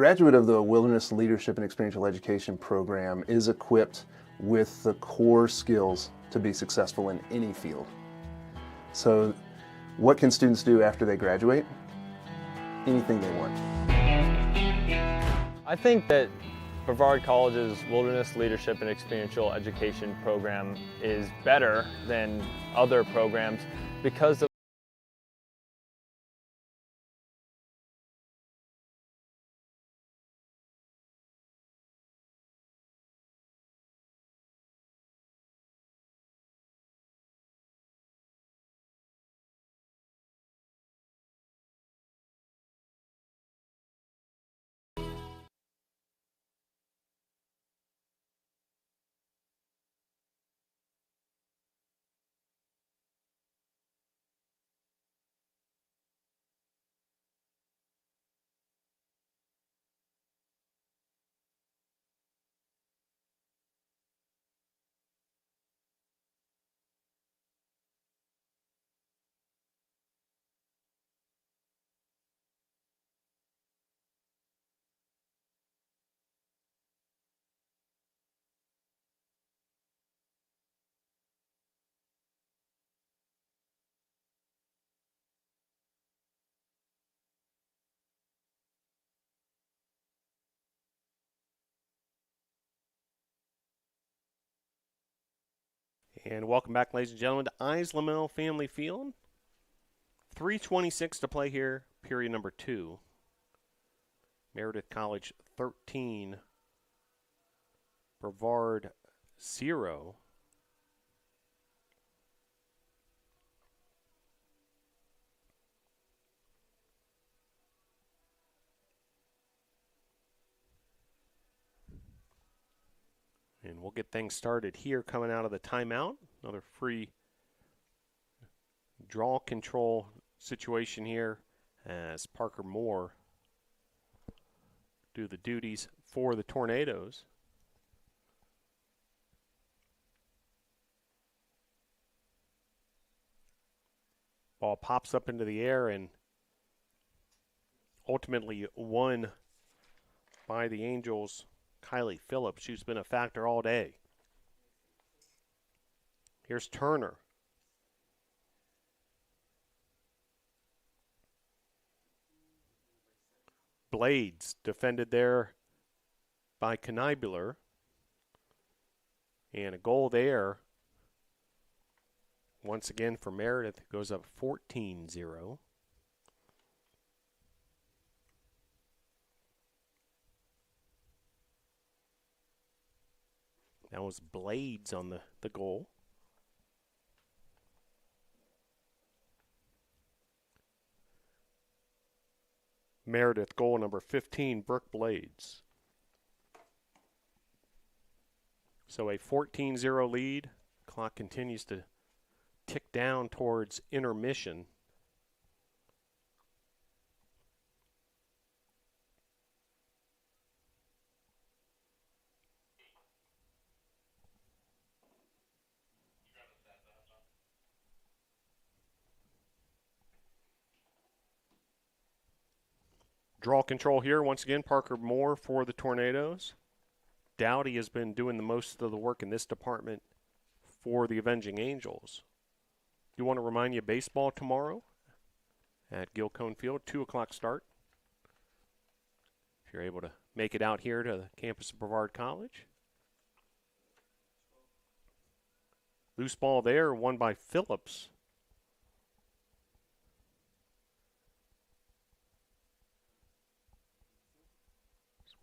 Speaker 5: Graduate of the Wilderness Leadership and Experiential Education program is equipped with the core skills to be successful in any field. So what can students do after they graduate? Anything they want.
Speaker 6: I think that Brevard College's Wilderness Leadership and Experiential Education program is better than other programs because of
Speaker 1: And welcome back, ladies and gentlemen, to Islamel Family Field. 3:26 to play here, period number 2. Meredith College 13, Brevard 0. And we'll get things started here coming out of the timeout. Another free draw control situation here as Parker Moore do the duties for the Tornadoes. Ball pops up into the air and ultimately won by the Angels' Kylie Phillips. She's been a factor all day. Here's Turner. Blades defended there by Knibular. And a goal there. Once again for Meredith, it goes up 14-0. That was Blades on the goal. Meredith goal number 15, Brooke Blades. So a 14-0 lead. Clock continues to tick down towards intermission. Draw control here. Once again, Parker Moore for the Tornadoes. Dowdy has been doing the most of the work in this department for the Avenging Angels. Do want to remind you, baseball tomorrow at Gilcone Field, 2 o'clock start. If you're able to make it out here to the campus of Brevard College. Loose ball there, won by Phillips.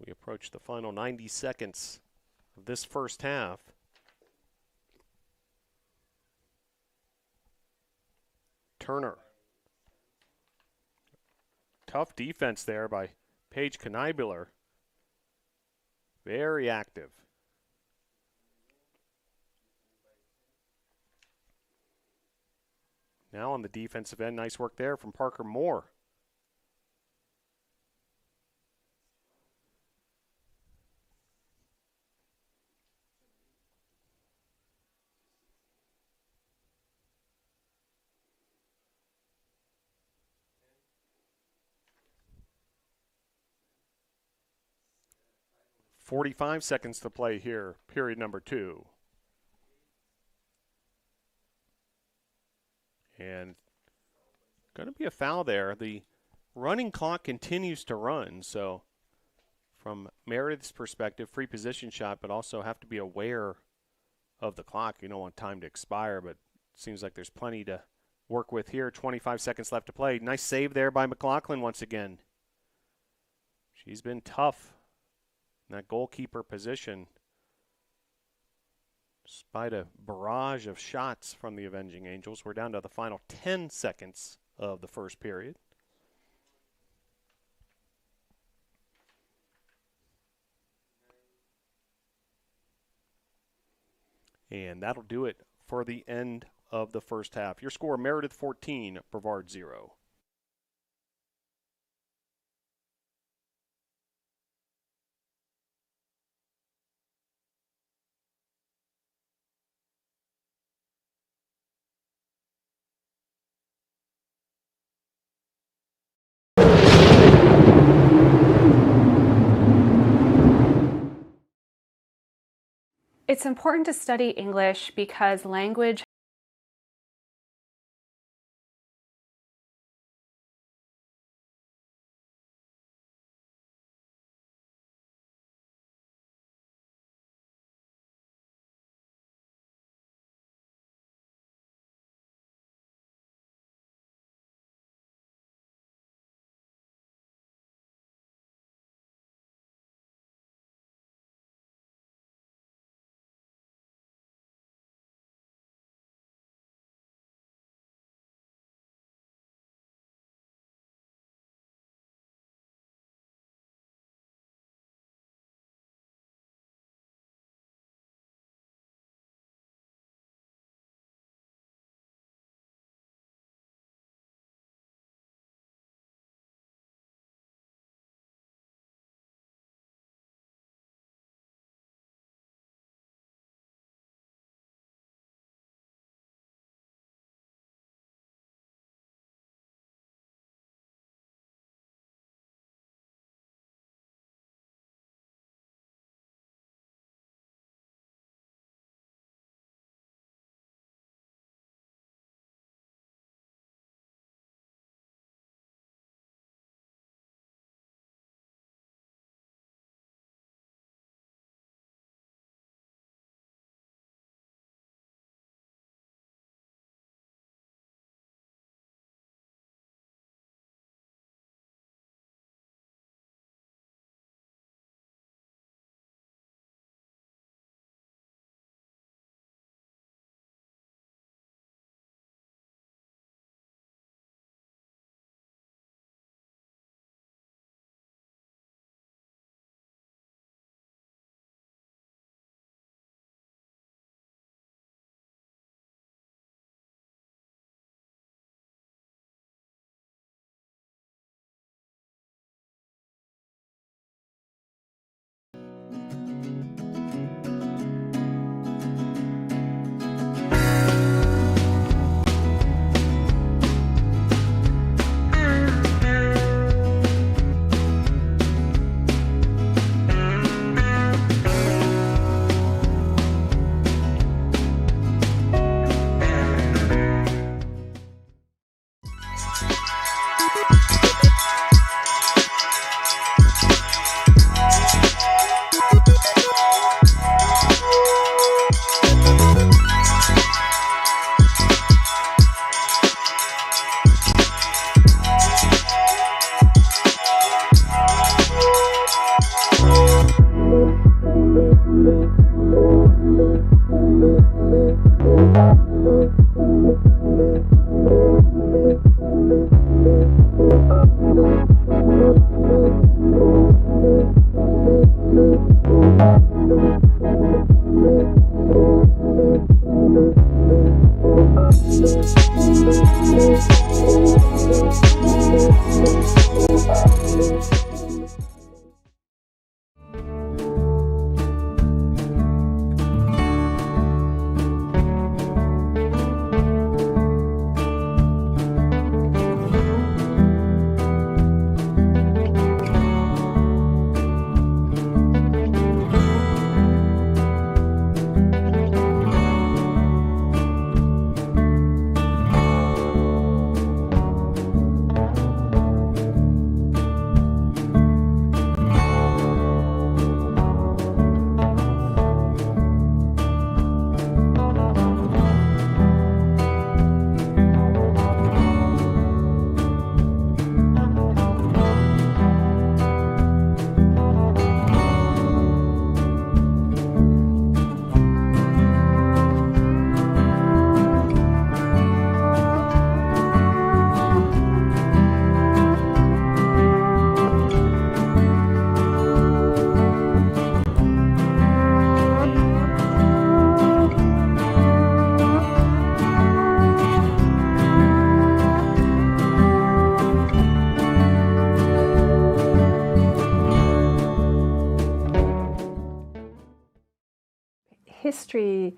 Speaker 1: We approach the final 90 seconds of this first half. Turner. Tough defense there by Paige Knibular. Very active. Now on the defensive end, nice work there from Parker Moore. .45 seconds to play here, period number 2. And going to be a foul there. The running clock continues to run, so from Meredith's perspective, free position shot, but also have to be aware of the clock. You don't want time to expire, but it seems like there's plenty to work with here. 25 seconds left to play. Nice save there by McLaughlin once again. She's been tough in that goalkeeper position, despite a barrage of shots from the Avenging Angels. We're down to the final 10 seconds of the first period. And that'll do it for the end of the first half. Your score, Meredith 14, Brevard 0.
Speaker 7: It's important to study English because language
Speaker 8: history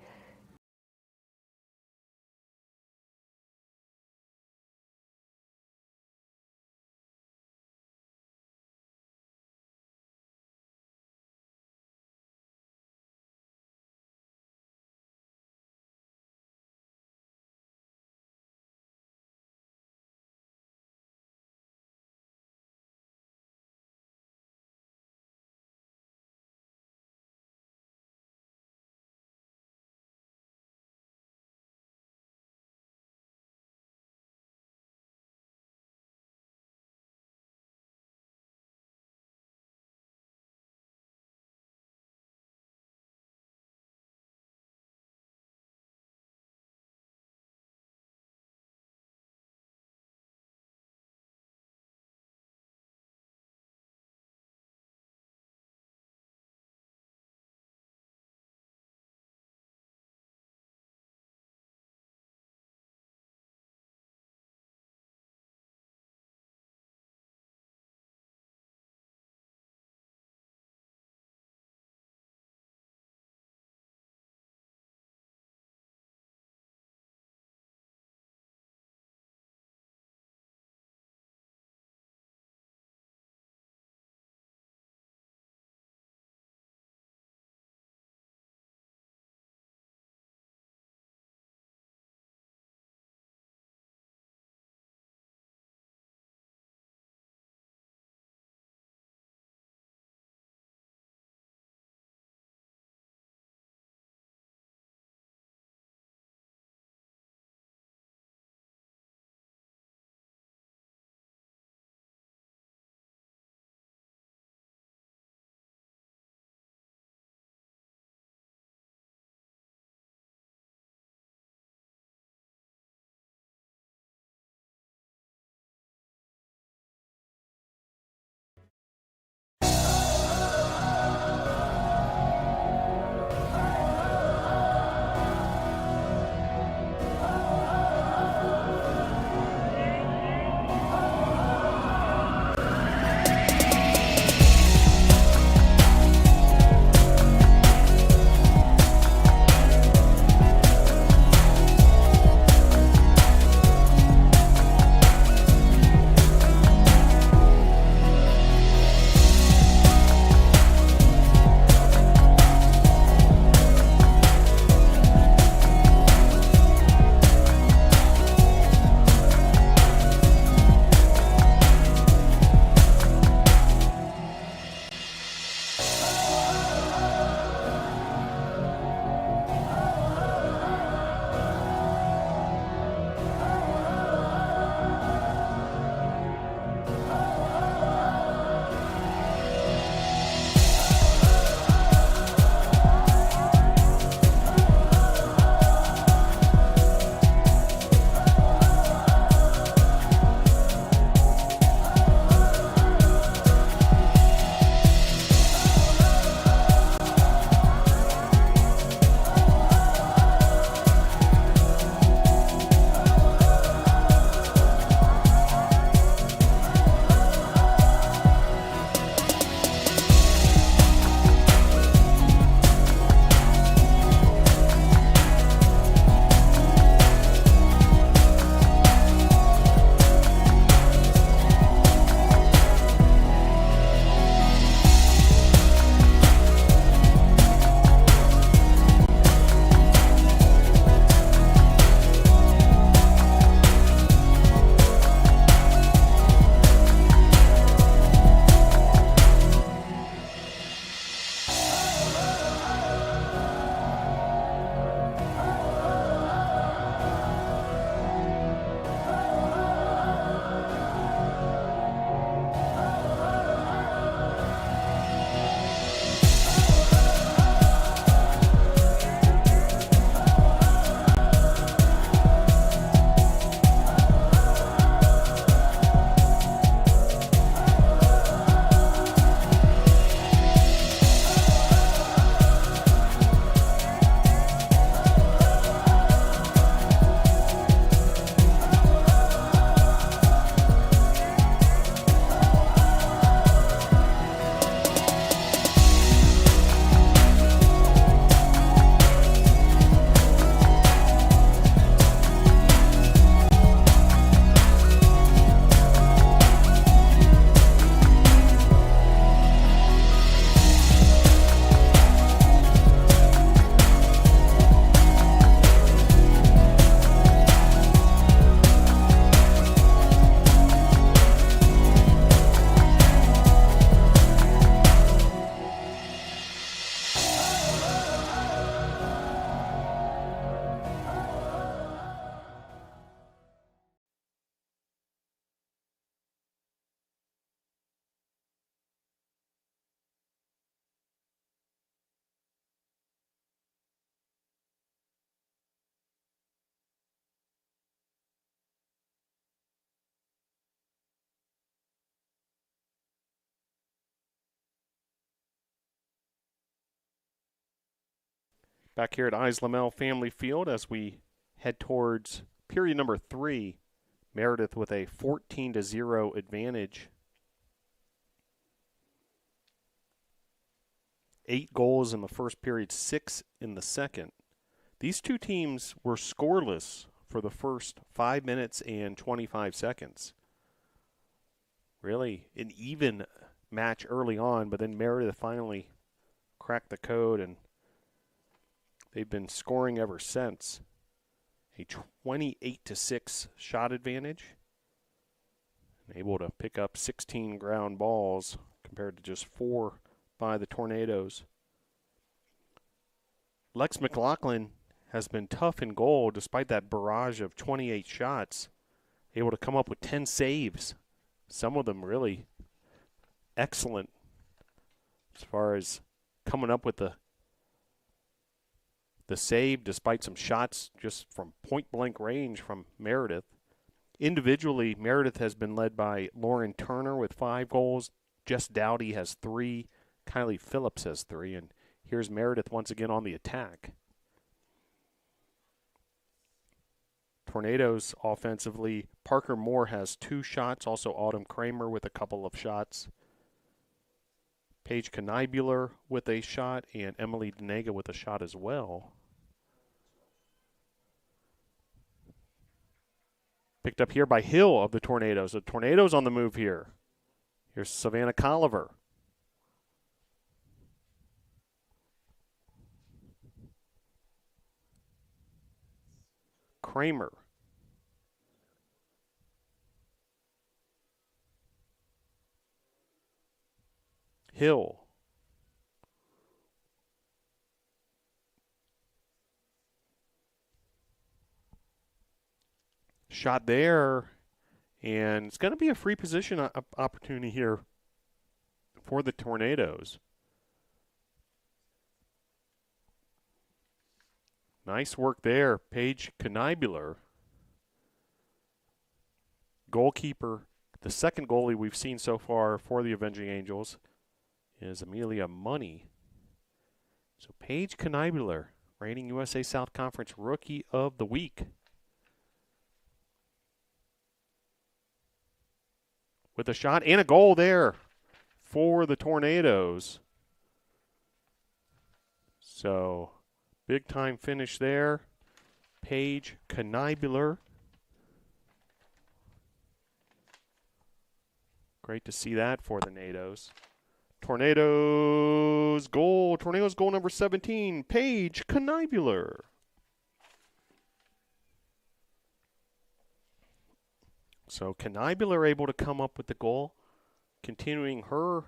Speaker 1: Back here at Islamel Family Field as we head towards period number 3. Meredith with a 14-0 advantage. 8 goals in the first period, 6 in the second. These two teams were scoreless for the first 5 minutes and 25 seconds. Really an even match early on, but then Meredith finally cracked the code, and they've been scoring ever since. A 28-6 shot advantage. And able to pick up 16 ground balls compared to just 4 by the Tornadoes. Lex McLaughlin has been tough in goal despite that barrage of 28 shots. Able to come up with 10 saves. Some of them really excellent as far as coming up with the save despite some shots just from point-blank range from Meredith. Individually, Meredith has been led by Lauren Turner with 5 goals. Jess Dowdy has 3. Kylie Phillips has 3. And here's Meredith once again on the attack. Tornadoes offensively, Parker Moore has 2 shots. Also Autumn Kramer with a couple of shots. Paige Knibular with a shot, and Emily Denega with a shot as well. Picked up here by Hill of the Tornadoes. The Tornadoes on the move here. Here's Savannah Colliver. Kramer. Hill. Shot there, and it's going to be a free position opportunity here for the Tornadoes. Nice work there, Paige Knibular. Goalkeeper, the second goalie we've seen so far for the Avenging Angels is Amelia Money. So Paige Knibular, reigning USA South Conference Rookie of the Week. With a shot and a goal there for the Tornadoes. So, big time finish there. Paige Knibular. Great to see that for the Nados. Tornadoes goal number 17, Paige Knibular. So Knibular able to come up with the goal, continuing her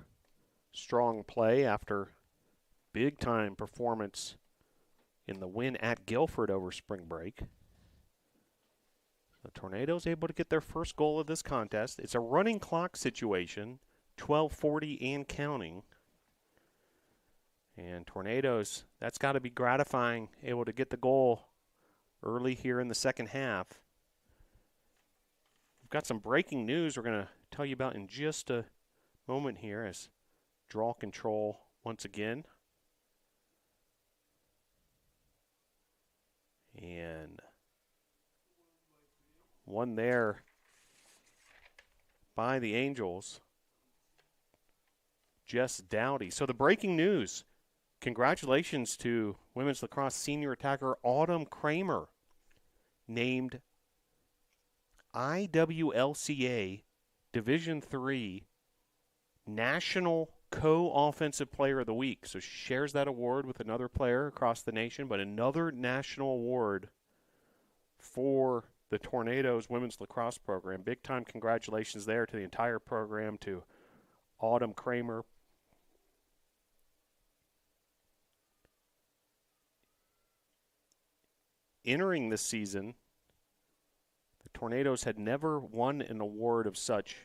Speaker 1: strong play after big-time performance in the win at Guilford over spring break. The Tornadoes able to get their first goal of this contest. It's a running clock situation, 12:40 and counting. And Tornadoes, that's got to be gratifying, able to get the goal early here in the second half. We've got some breaking news we're going to tell you about in just a moment here as draw control once again. And one there by the Angels. Jess Dowdy. So the breaking news, congratulations to women's lacrosse senior attacker Autumn Kramer, named IWLCA Division III National Co-Offensive Player of the Week. So she shares that award with another player across the nation, but another national award for the Tornadoes women's lacrosse program. Big time congratulations there to the entire program, to Autumn Kramer. Entering this season, the Tornadoes had never won an award of such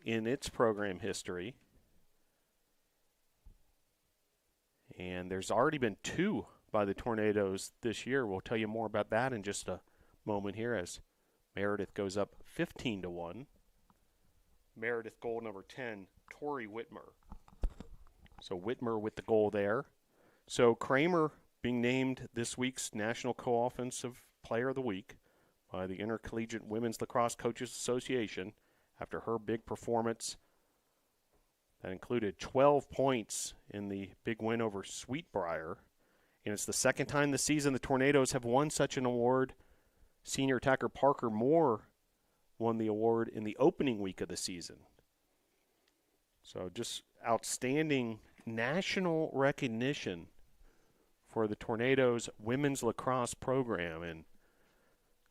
Speaker 1: in its program history. And there's already been 2 by the Tornadoes this year. We'll tell you more about that in just a moment here as Meredith goes up 15-1. Meredith goal number 10, Tori Whitmer. So Whitmer with the goal there. So Kramer being named this week's National Co-Offensive Player of the Week by the Intercollegiate Women's Lacrosse Coaches Association after her big performance that included 12 points in the big win over Sweetbriar. And it's the second time this season the Tornadoes have won such an award. Senior attacker Parker Moore won the award in the opening week of the season. So just outstanding national recognition for the Tornadoes women's lacrosse program. And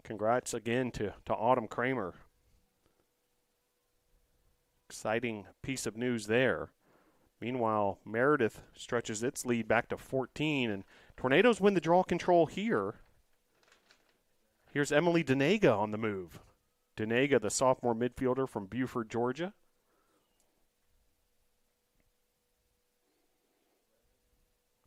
Speaker 1: congrats again to Autumn Kramer. Exciting piece of news there. Meanwhile, Meredith stretches its lead back to 14, and Tornadoes win the draw control here. Here's Emily Denega on the move. Denega, the sophomore midfielder from Buford, Georgia.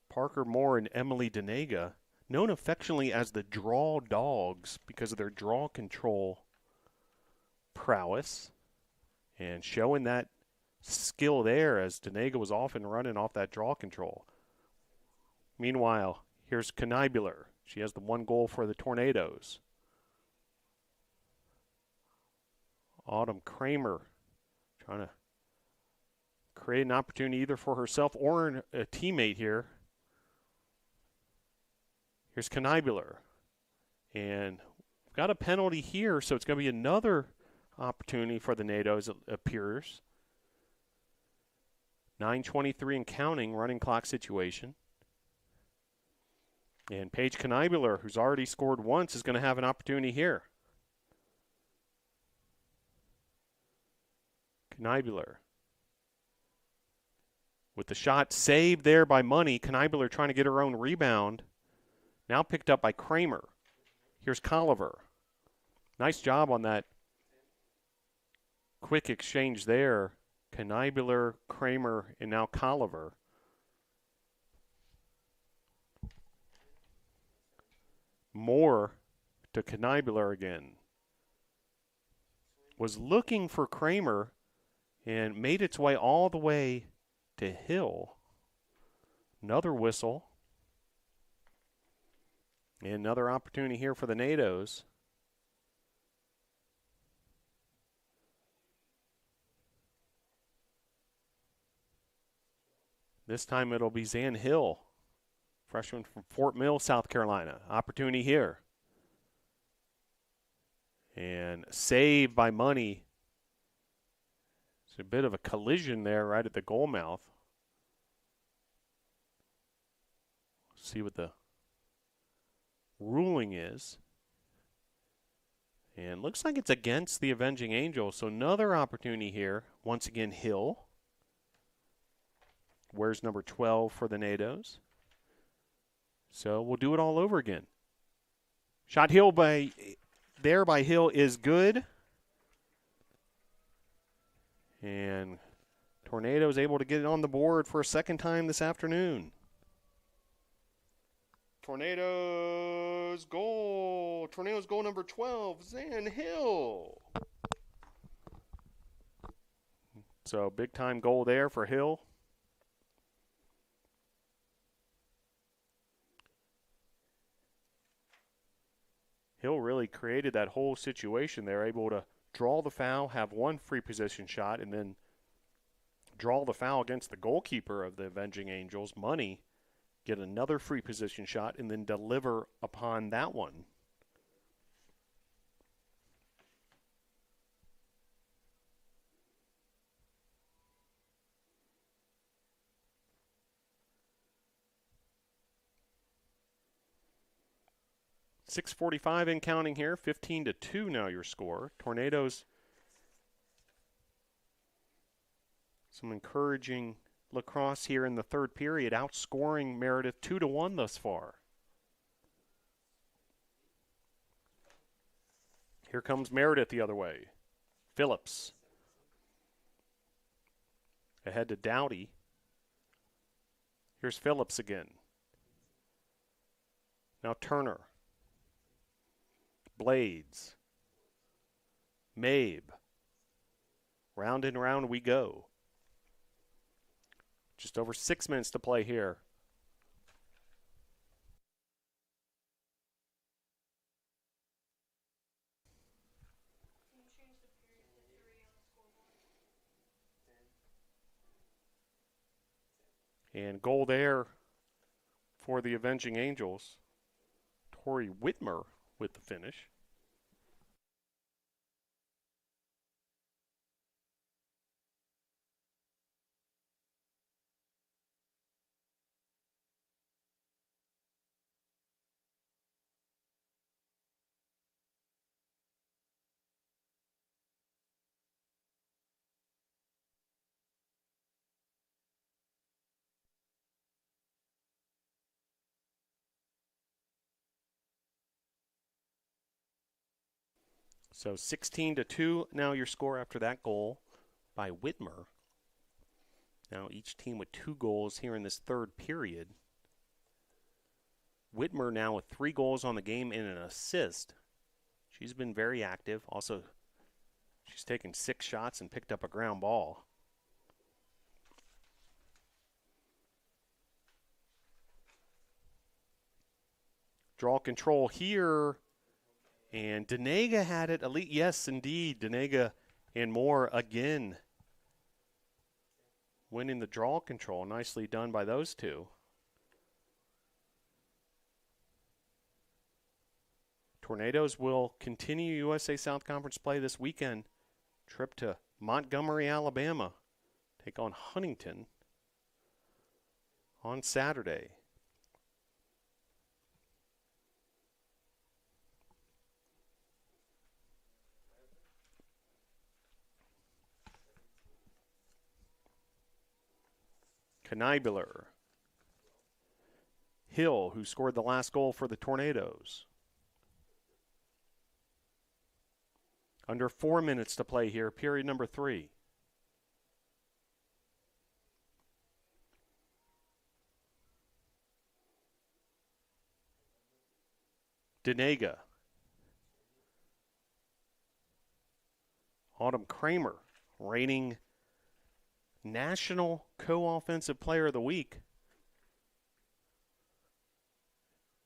Speaker 1: Parker Moore and Emily Denega, known affectionately as the Draw Dogs because of their draw control prowess, and showing that skill there as Denega was often running off that draw control. Meanwhile, here's Knibular. She has the one goal for the Tornadoes. Autumn Kramer trying to create an opportunity either for herself or a teammate here. Here's Knibular. And we've got a penalty here, so it's going to be another opportunity for the NATOs, it appears. 9:23 and counting, running clock situation. And Paige Knibular, who's already scored once, is going to have an opportunity here. Knibular. With the shot saved there by Money, Knibular trying to get her own rebound. Now picked up by Kramer. Here's Colliver. Nice job on that quick exchange there. Knibular, Kramer, and now Colliver. Moore to Knibular again. Was looking for Kramer and made its way all the way to Hill. Another whistle. And another opportunity here for the NATOs. This time it'll be Zan Hill, freshman from Fort Mill, South Carolina. Opportunity here. And saved by Money. It's a bit of a collision there right at the goal mouth. See what the ruling is. And looks like it's against the Avenging Angel. So another opportunity here. Once again, Hill. Where's number 12 for the NATOs? So we'll do it all over again. Shot Hill by Hill is good. And Tornadoes able to get it on the board for a second time this afternoon. Tornadoes goal number 12, Zan Hill. So big time goal there for Hill. Hill really created that whole situation there, able to draw the foul, have one free position shot, and then draw the foul against the goalkeeper of the Avenging Angels, Money, get another free position shot, and then deliver upon that one. .645 in counting here, 15-2 now your score. Tornadoes, some encouraging lacrosse here in the third period, outscoring Meredith 2-1 thus far. Here comes Meredith the other way. Phillips. Ahead to Dowdy. Here's Phillips again. Now Turner. Blades. Mabe. Round and round we go. Just over 6 minutes to play here And goal there for the Avenging Angels. Tori Whitmer with the finish. So 16-2 now your score after that goal by Whitmer. Now each team with 2 goals here in this third period. Whitmer now with 3 goals on the game and an assist. She's been very active. Also, she's taken 6 shots and picked up a ground ball. Draw control here. And Denega had it. Elite, yes, indeed. Denega and Moore again winning the draw control. Nicely done by those two. Tornadoes will continue USA South Conference play this weekend. Trip to Montgomery, Alabama. Take on Huntington on Saturday. Kneibuller. Hill, who scored the last goal for the Tornadoes. Under 4 minutes to play here, period number 3. Denega. Autumn Kramer, reigning National Co-Offensive Player of the Week.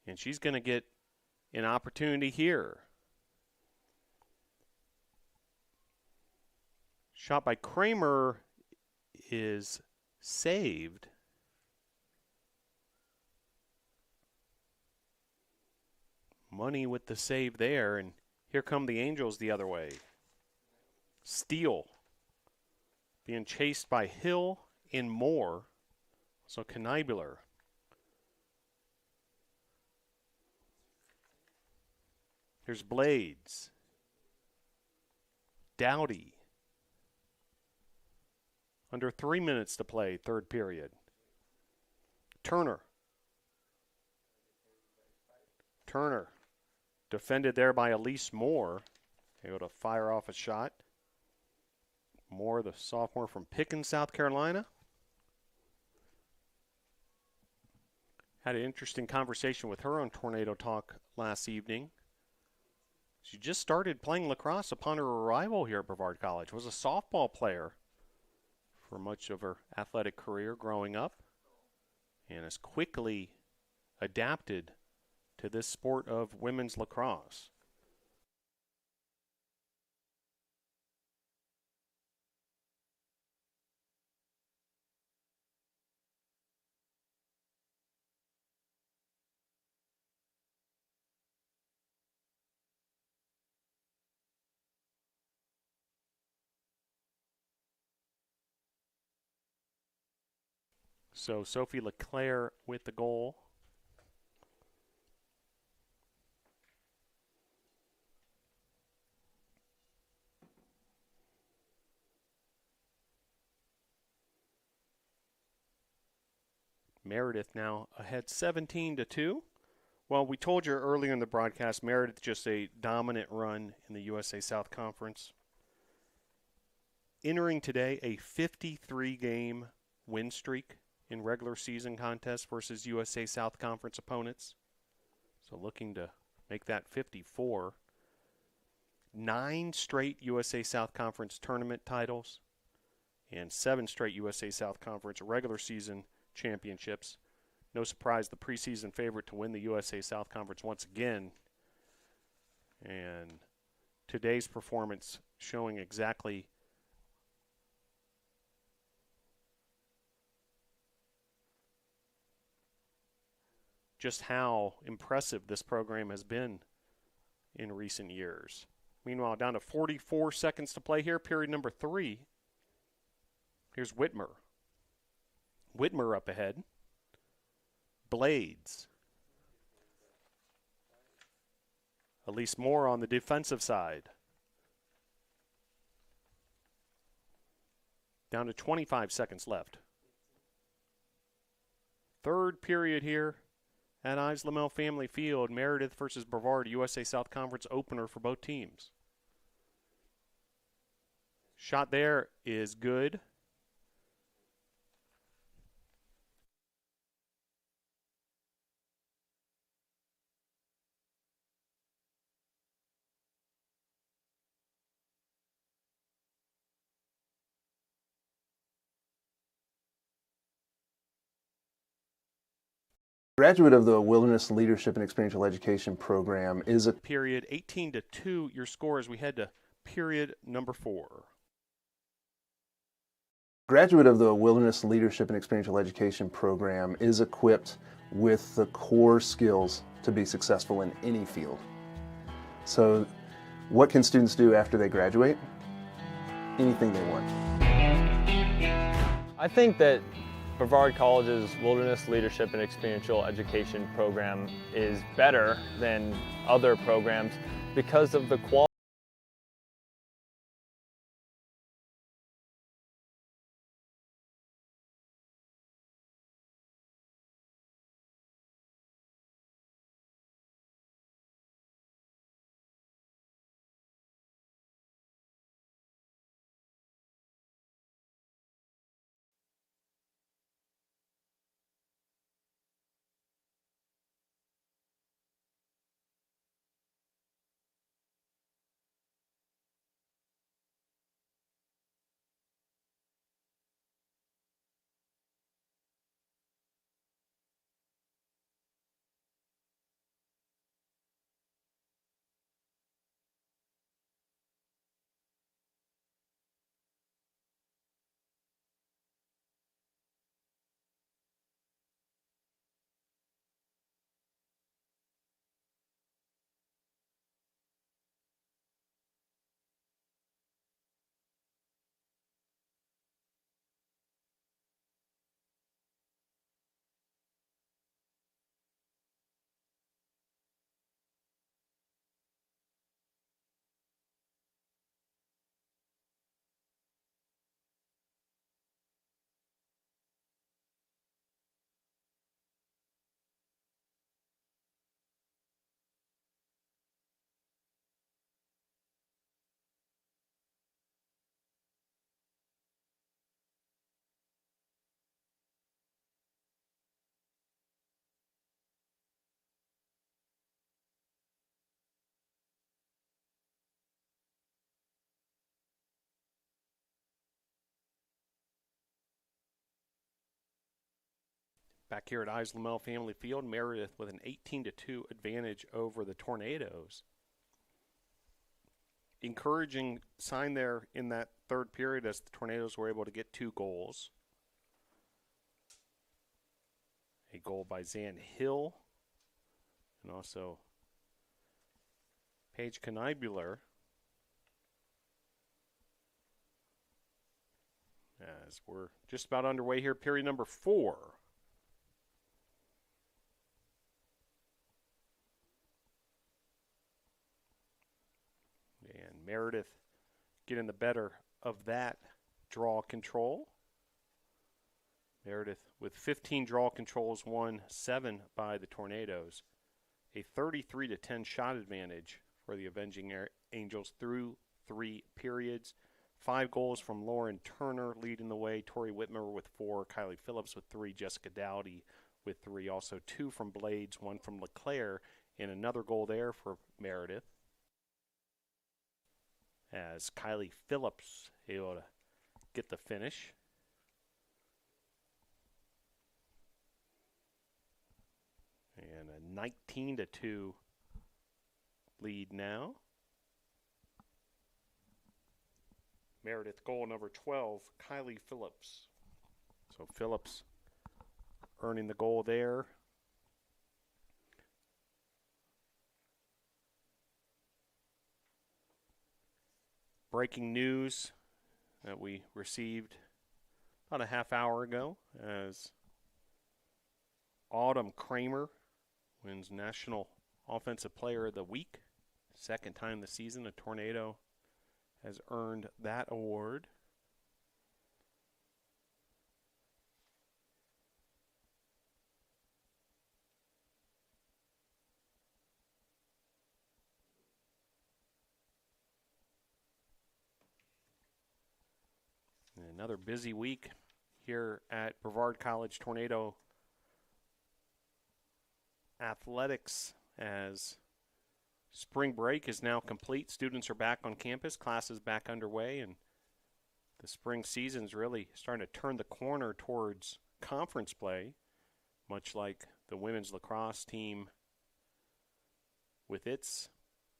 Speaker 1: And she's going to get an opportunity here. Shot by Kramer is saved. Money with the save there, and here come the Angels the other way. Steele being chased by Hill and Moore. So Kneibuller. Here's Blades. Dowdy. Under 3 minutes to play, third period. Turner. Turner. Defended there by Elise Moore. Able to fire off a shot. Moore, the sophomore from Pickens, South Carolina. Had an interesting conversation with her on Tornado Talk last evening. She just started playing lacrosse upon her arrival here at Brevard College. Was a softball player for much of her athletic career growing up, and has quickly adapted to this sport of women's lacrosse. So Sophie Leclerc with the goal. Meredith now ahead 17-2. Well, we told you earlier in the broadcast, Meredith just a dominant run in the USA South Conference. Entering today a 53-game win streak in regular season contests versus USA South Conference opponents. So looking to make that 54. 9 straight USA South Conference tournament titles and 7 straight USA South Conference regular season championships. No surprise, the preseason favorite to win the USA South Conference once again. And today's performance showing exactly just how impressive this program has been in recent years. Meanwhile, down to 44 seconds to play here, period number 3. Here's Whitmer. Whitmer up ahead. Blades. Elise Moore on the defensive side. Down to 25 seconds left. Third period here at Ives Lamel Family Field. Meredith versus Brevard, USA South Conference opener for both teams. Shot there is good.
Speaker 5: Graduate of the Wilderness Leadership and Experiential Education program is a
Speaker 1: Period 18-2, your score as we head to period number 4.
Speaker 5: graduate of the Wilderness Leadership and Experiential Education program is equipped with the core skills to be successful in any field. So what can students do after they graduate? Anything they want.
Speaker 6: I think that Brevard College's Wilderness Leadership and Experiential Education program is better than other programs because of the quality.
Speaker 1: Back here at Ives Lamel Family Field, Meredith with an 18-2 advantage over the Tornadoes. Encouraging sign there in that third period as the Tornadoes were able to get 2 goals. A goal by Zan Hill and also Paige Knibular. As we're just about underway here, period number 4. And Meredith getting the better of that draw control. Meredith with 15 draw controls, won 7 by the Tornadoes. A 33-10 shot advantage for the Avenging Angels through 3 periods. 5 goals from Lauren Turner leading the way. Tori Whitmer with 4. Kylie Phillips with 3. Jessica Dowdy with 3. Also 2 from Blades, 1 from LeClaire, and another goal there for Meredith. As Kylie Phillips able to get the finish. And a 19-2 lead now. Meredith goal number 12, Kylie Phillips. So Phillips earning the goal there. breaking news that we received about a half hour ago as Autumn Kramer wins National Offensive Player of the Week. Second time this season a Tornado has earned that award. And another busy week here at Brevard College Tornado Athletics as spring break is now complete. Students are back on campus, classes back underway, and the spring season's really starting to turn the corner towards conference play, much like the women's lacrosse team with its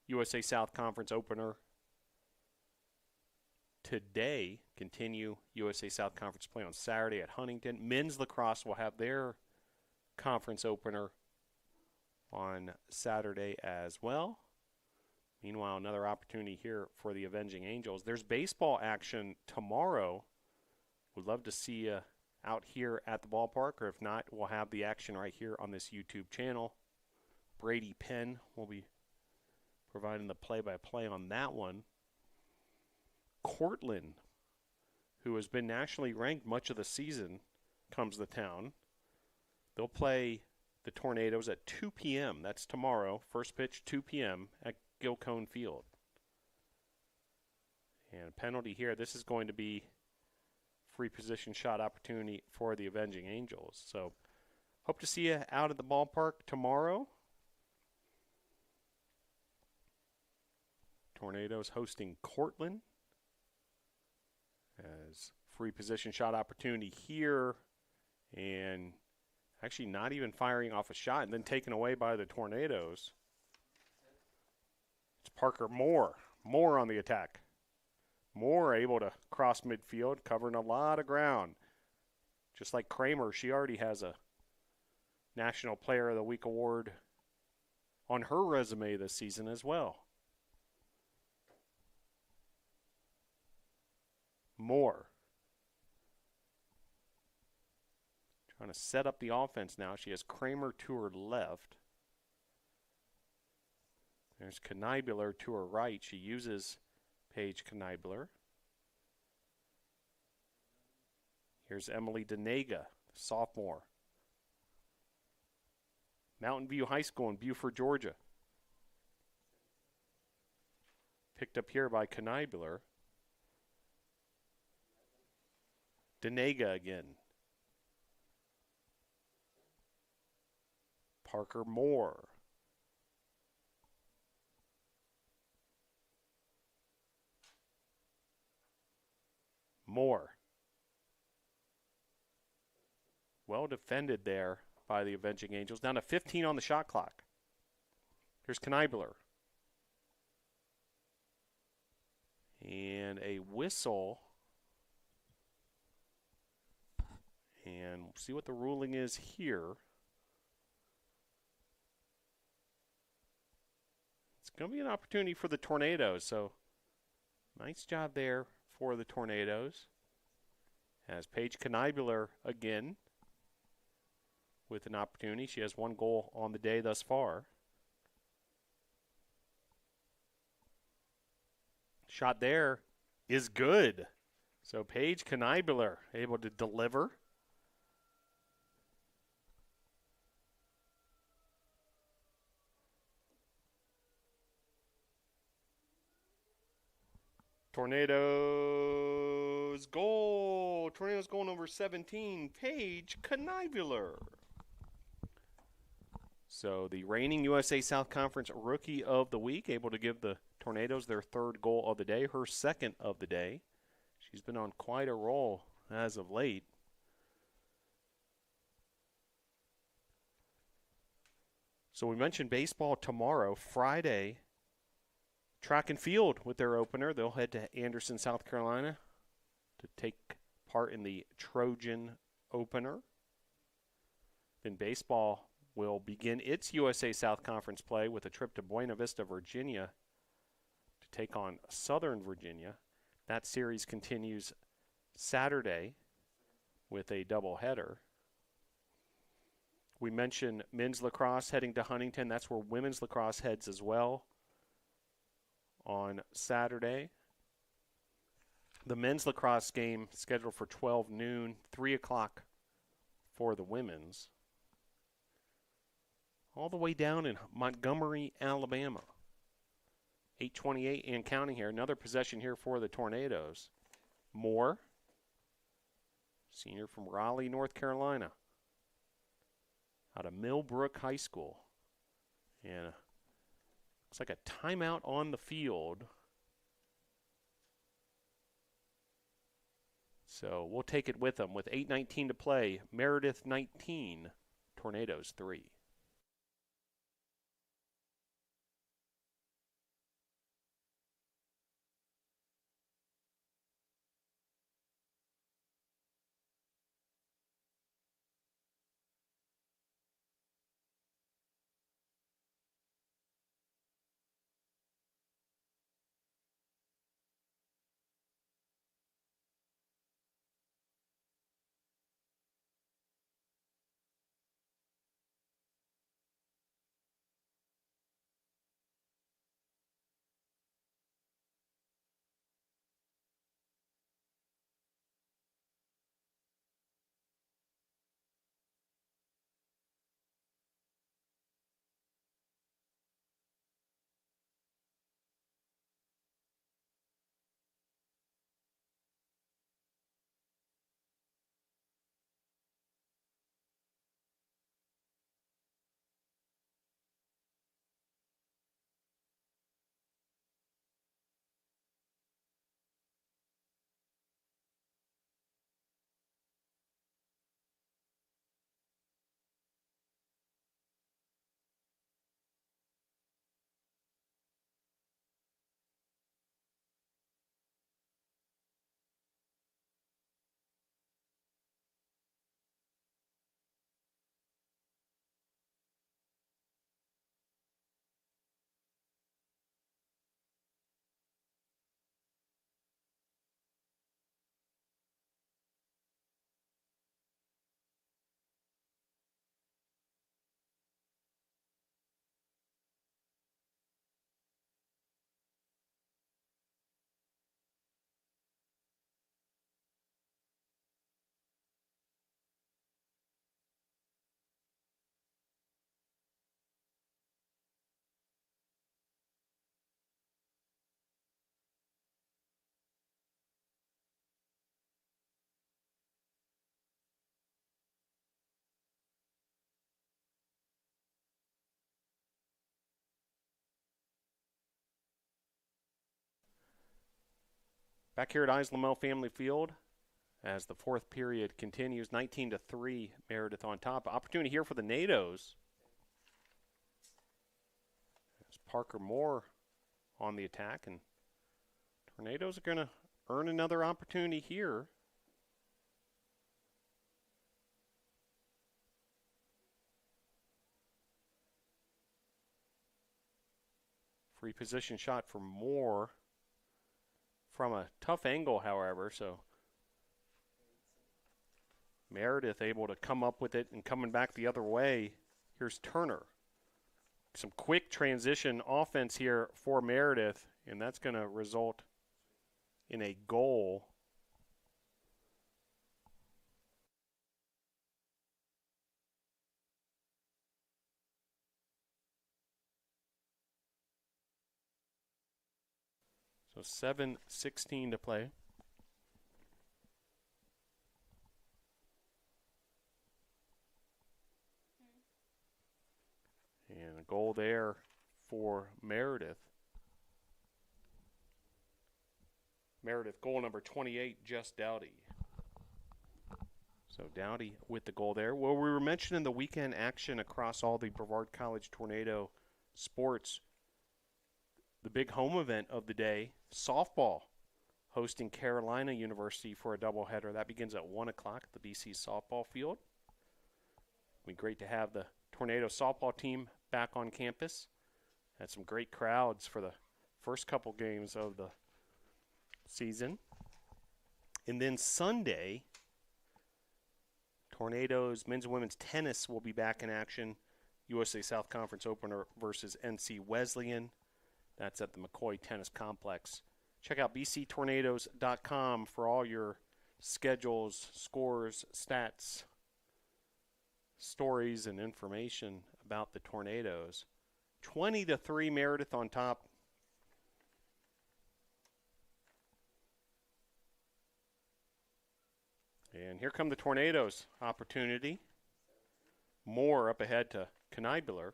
Speaker 1: USA South Conference opener today. Continue USA South Conference play on Saturday at Huntington. Men's lacrosse will have their conference opener on Saturday as well. Meanwhile, another opportunity here for the Avenging Angels. There's baseball action tomorrow. Would love to see you out here at the ballpark, or if not, we'll have the action right here on this YouTube channel. Brady Penn will be providing the play-by-play on that one. Cortland, who has been nationally ranked much of the season, comes to town. They'll play the Tornadoes at 2 p.m. That's tomorrow. First pitch, 2 p.m. at Gilcone Field. And a penalty here. This is going to be free position shot opportunity for the Avenging Angels. So hope to see you out at the ballpark tomorrow. Tornadoes hosting Cortland. As free position shot opportunity here, and actually not even firing off a shot and then taken away by the Tornadoes. It's Parker Moore on the attack. Moore able to cross midfield, covering a lot of ground. Just like Kramer, she already has a National Player of the Week award on her resume this season as well. Moore trying to set up the offense now. She has Kramer to her left. There's Knibler to her right. She uses Paige Knibler. Here's Emily Denega, sophomore. Mountain View High School in Beaufort, Georgia. Picked up here by Knibler. Denega again. Parker Moore. Moore. Well defended there by the Avenging Angels. Down to 15 on the shot clock. Here's Knibler. And a whistle. And we'll see what the ruling is here. It's going to be an opportunity for the Tornadoes. So nice job there for the Tornadoes. As Paige Knibler again with an opportunity. She has one goal on the day thus far. Shot there is good. So Paige Knibler able to deliver. Tornadoes goal. Tornadoes goal number 17, Paige Knibler. So the reigning USA South Conference Rookie of the Week, able to give the Tornadoes their third goal of the day, her second of the day. She's been on quite a roll as of late. So we mentioned baseball tomorrow. Friday, track and field with their opener. They'll head to Anderson, South Carolina to take part in the Trojan opener. Then baseball will begin its USA South Conference play with a trip to Buena Vista, Virginia to take on Southern Virginia. That series continues Saturday with a doubleheader. We mentioned men's lacrosse heading to Huntington. That's where women's lacrosse heads as well on Saturday. The men's lacrosse game scheduled for 12 noon, 3 o'clock for the women's. All the way down in Montgomery, Alabama. 8:28 and counting here. Another possession here for the Tornadoes. Moore, senior from Raleigh, North Carolina, out of Millbrook High School. And looks like a timeout on the field. So we'll take it with them with 8:19 to play. Meredith 19, Tornadoes 3. Back here at Islamel Family Field as the fourth period continues, 19-3, Meredith on top. Opportunity here for the NATOs. There's Parker Moore on the attack, and Tornadoes are going to earn another opportunity here. Free position shot for Moore from a tough angle, however, so Meredith able to come up with it and coming back the other way. Here's Turner. Some quick transition offense here for Meredith, and that's going to result in a goal. So 7:16 to play. And a goal there for Meredith. Meredith, goal number 28, Jess Dowdy. So Dowdy with the goal there. Well, we were mentioning the weekend action across all the Brevard College Tornado sports. The big home event of the day, softball, hosting Carolina University for a doubleheader. That begins at 1 o'clock at the BC softball field. It'll be great to have the Tornado softball team back on campus. Had some great crowds for the first couple games of the season. And then Sunday, Tornadoes men's and women's tennis will be back in action. USA South Conference opener versus NC Wesleyan. That's at the McCoy Tennis Complex. Check out bctornadoes.com for all your schedules, scores, stats, stories, and information about the Tornadoes. 20-3 Meredith on top. And here come the Tornadoes. Opportunity. More up ahead to Kniebeler.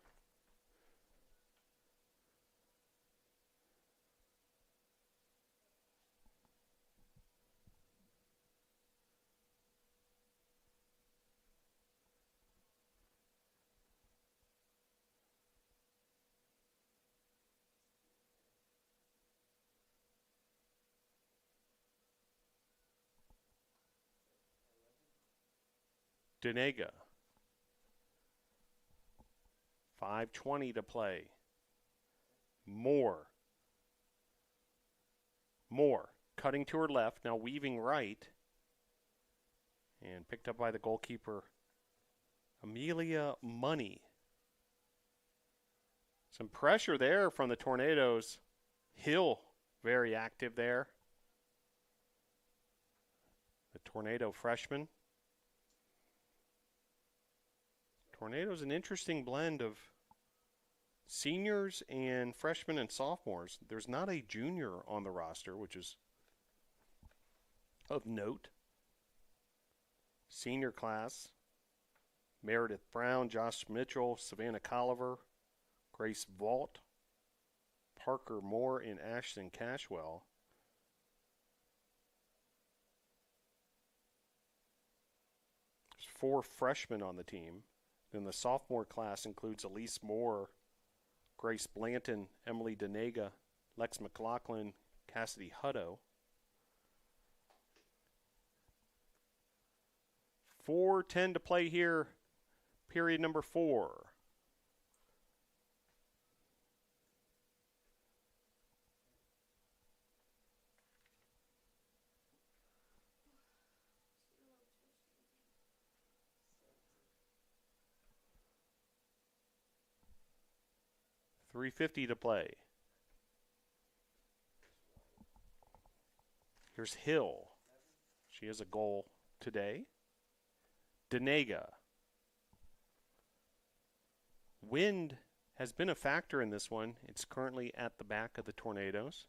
Speaker 1: Denega. 5:20 to play. Moore. Cutting to her left, now weaving right. And picked up by the goalkeeper, Amelia Money. Some pressure there from the Tornadoes. Hill, very active there. The Tornado freshman. Tornado's an interesting blend of seniors and freshmen and sophomores. There's not a junior on the roster, which is of note. Senior class, Meredith Brown, Josh Mitchell, Savannah Colliver, Grace Vault, Parker Moore, and Ashton Cashwell. There's 4 freshmen on the team. Then the sophomore class includes Elise Moore, Grace Blanton, Emily Denega, Lex McLaughlin, Cassidy Hutto. 4:10 to play here, period number 4. .350 to play. Here's Hill. She has a goal today. Denega. Wind has been a factor in this one. It's currently at the back of the Tornadoes.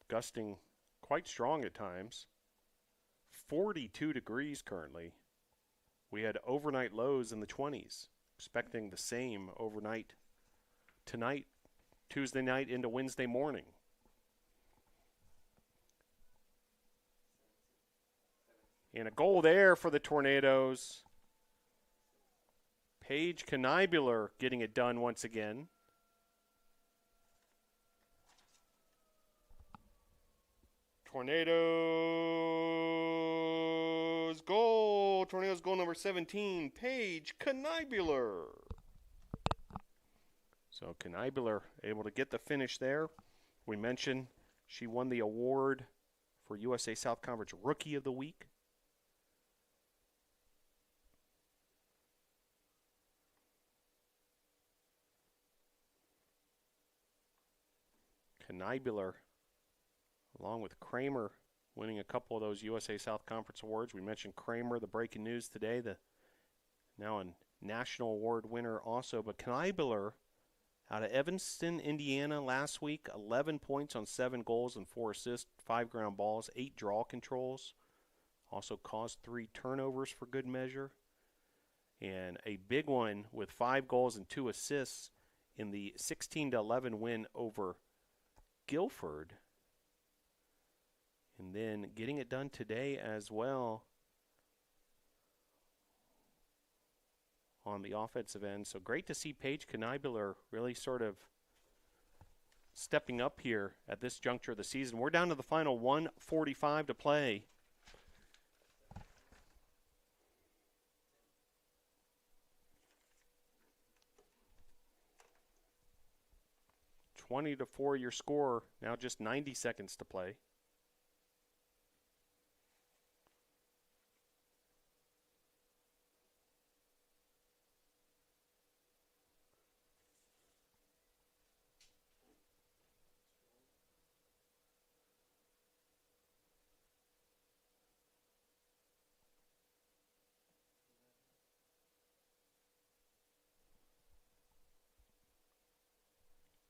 Speaker 1: Gusting quite strong at times. 42 degrees currently. We had overnight lows in the 20s. Expecting the same overnight tonight, Tuesday night into Wednesday morning. And a goal there for the Tornadoes. Paige Kniebeler getting it done once again. Tornadoes goal. Tornadoes goal number 17, Paige Kniebeler. So Kniebeler able to get the finish there. We mentioned she won the award for USA South Conference Rookie of the Week. Kniebeler, along with Kramer, winning a couple of those USA South Conference awards. We mentioned Kramer, the breaking news today, the now a national award winner also. But Kniebeler, out of Evanston, Indiana last week, 11 points on 7 goals and 4 assists, 5 ground balls, 8 draw controls. Also caused 3 turnovers for good measure. And a big one with 5 goals and 2 assists in the 16-11 win over Guilford. And then getting it done today as well on the offensive end. So great to see Paige Kniebeler really sort of stepping up here at this juncture of the season. We're down to the final 1:45 to play. 20-4 your score. Now just 90 seconds to play.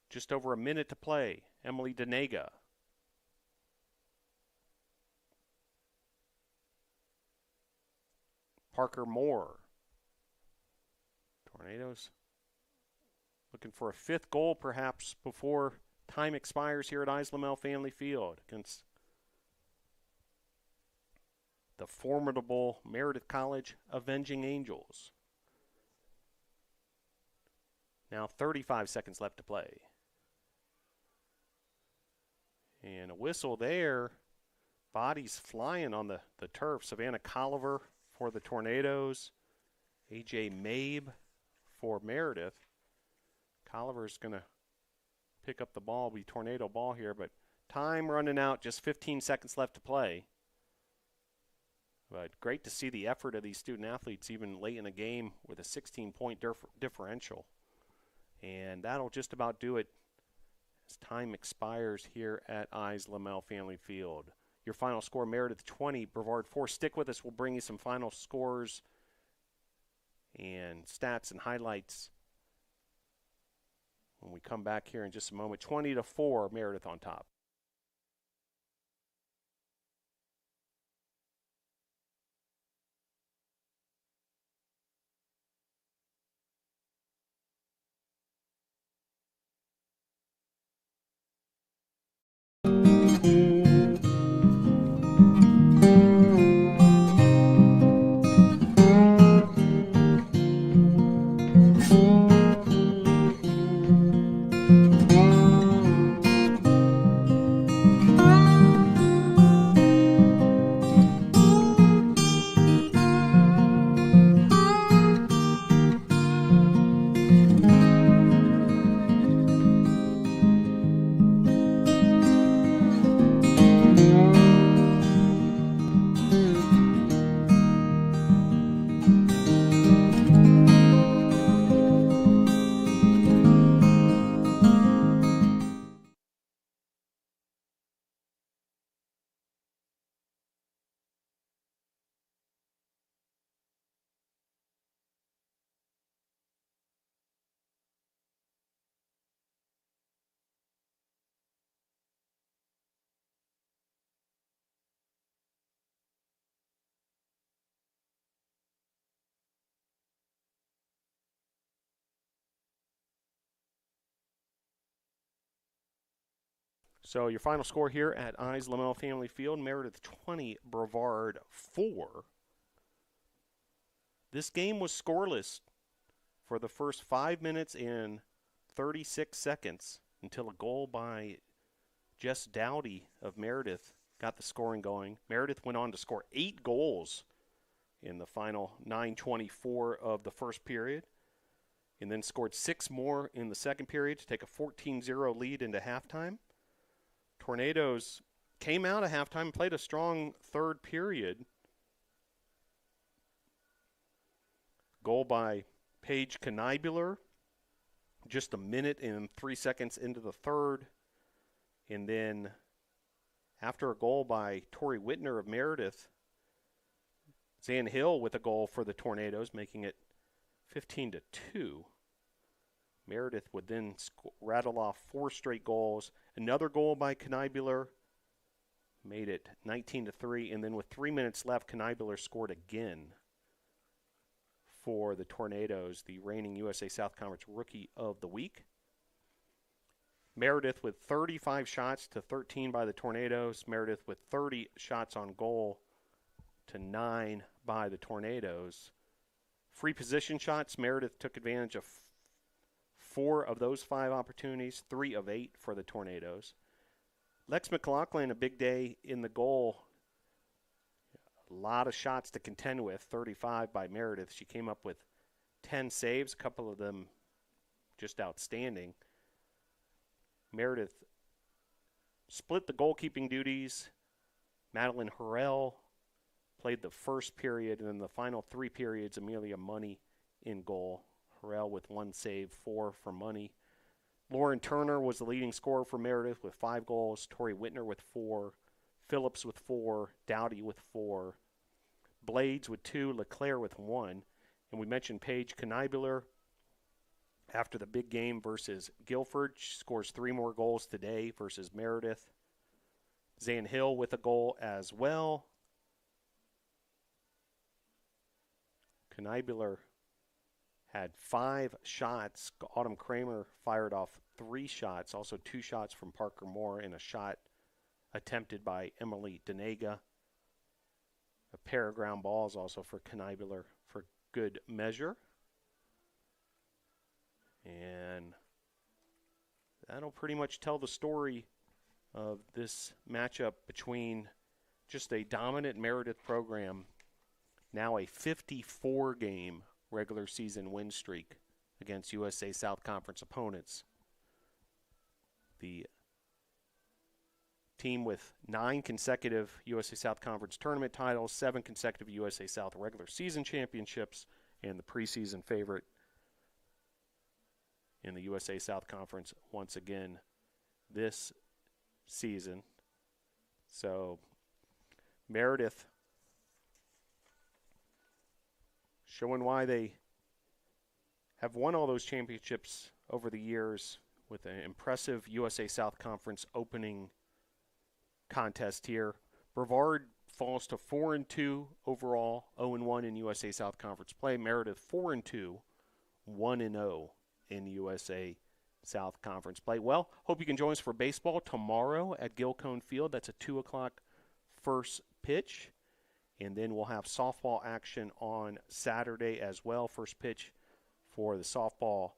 Speaker 1: Just over a minute to play. Emily Denega. Parker Moore. Tornadoes looking for a fifth goal perhaps before time expires here at Islamel Family Field against the formidable Meredith College Avenging Angels. Now 35 seconds left to play. And a whistle there. Bodies flying on the turf. Savannah Colliver for the Tornadoes. A.J. Mabe for Meredith. Colliver's going to pick up the ball, be Tornado ball here, but time running out, just 15 seconds left to play. But great to see the effort of these student athletes even late in the game with a 16-point differential. And that'll just about do it as time expires here at Islamel Family Field. Your final score, Meredith 20, Brevard 4. Stick with us. We'll bring you some final scores and stats and highlights when we come back here in just a moment. 20-4, Meredith on top. So your final score here at Islamel Family Field, Meredith 20, Brevard 4. This game was scoreless for the first 5 minutes and 36 seconds until a goal by Jess Dowdy of Meredith got the scoring going. Meredith went on to score 8 goals in the final 9:24 of the first period and then scored 6 more in the second period to take a 14-0 lead into halftime. Tornadoes came out of halftime and played a strong third period. Goal by Paige Knibular just a minute and 3 seconds into the third. And then after a goal by Tori Whitner of Meredith, Zan Hill with a goal for the Tornadoes, making it 15-2. Meredith would then rattle off 4 straight goals. Another goal by Knibular made it 19-3, and then with 3 minutes left, Knibular scored again for the Tornadoes, the reigning USA South Conference Rookie of the Week. Meredith with 35 shots to 13 by the Tornadoes. Meredith with 30 shots on goal to 9 by the Tornadoes. Free position shots, Meredith took advantage of 4 of those 5 opportunities, 3 of 8 for the Tornadoes. Lex McLaughlin, a big day in the goal. A lot of shots to contend with, 35 by Meredith. She came up with 10 saves, a couple of them just outstanding. Meredith split the goalkeeping duties. Madeline Harrell played the first period, and then the final 3 periods, Amelia Money in goal. Harrell with 1 save, 4 for Money. Lauren Turner was the leading scorer for Meredith with 5 goals. Tori Whitner with 4. Phillips with 4. Dowdy with 4. Blades with 2. LeClaire with 1. And we mentioned Paige Knibuller after the big game versus Guilford. She scores 3 more goals today versus Meredith. Zan Hill with a goal as well. Knibuller had 5 shots. Autumn Kramer fired off 3 shots, also 2 shots from Parker Moore and a shot attempted by Emily Denega. A pair of ground balls also for Knibuller for good measure. And that'll pretty much tell the story of this matchup between just a dominant Meredith program, now a 54-game regular season win streak against USA South Conference opponents. The team with 9 consecutive USA South Conference tournament titles, 7 consecutive USA South regular season championships, and the preseason favorite in the USA South Conference once again this season. So Meredith showing why they have won all those championships over the years with an impressive USA South Conference opening contest here. Brevard falls to 4-2 overall, 0-1 in USA South Conference play. Meredith 4-2, 1-0 in USA South Conference play. Well, hope you can join us for baseball tomorrow at Gilcone Field. That's a 2 o'clock first pitch. And then we'll have softball action on Saturday as well. First pitch for the softball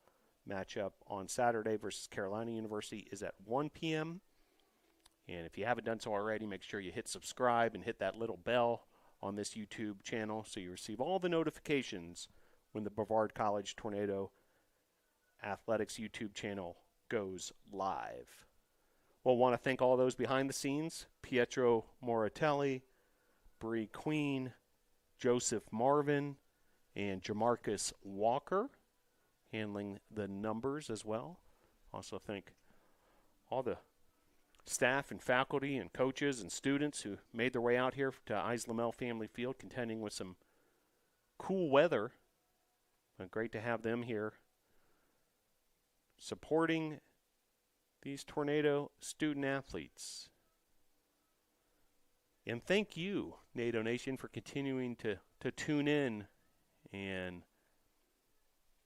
Speaker 1: matchup on Saturday versus Carolina University is at 1 p.m. And if you haven't done so already, make sure you hit subscribe and hit that little bell on this YouTube channel so you receive all the notifications when the Brevard College Tornado Athletics YouTube channel goes live. We'll want to thank all those behind the scenes: Pietro Moratelli, Bree Queen, Joseph Marvin, and Jamarcus Walker handling the numbers as well. Also thank all the staff and faculty and coaches and students who made their way out here to Islamel Family Field, contending with some cool weather. Great to have them here supporting these Tornado student athletes. And thank you, NATO Nation, for continuing to tune in and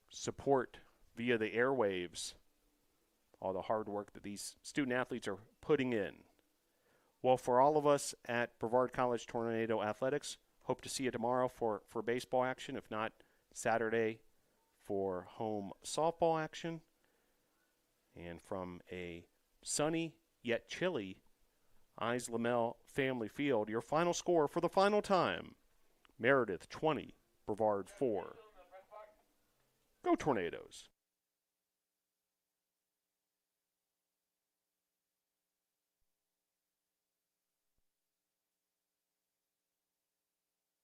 Speaker 1: support via the airwaves all the hard work that these student athletes are putting in. Well, for all of us at Brevard College Tornado Athletics, hope to see you tomorrow for baseball action, if not Saturday for home softball action. And from a sunny yet chilly Islamel Family Field, your final score for the final time: Meredith 20, Brevard 4. Go Tornadoes!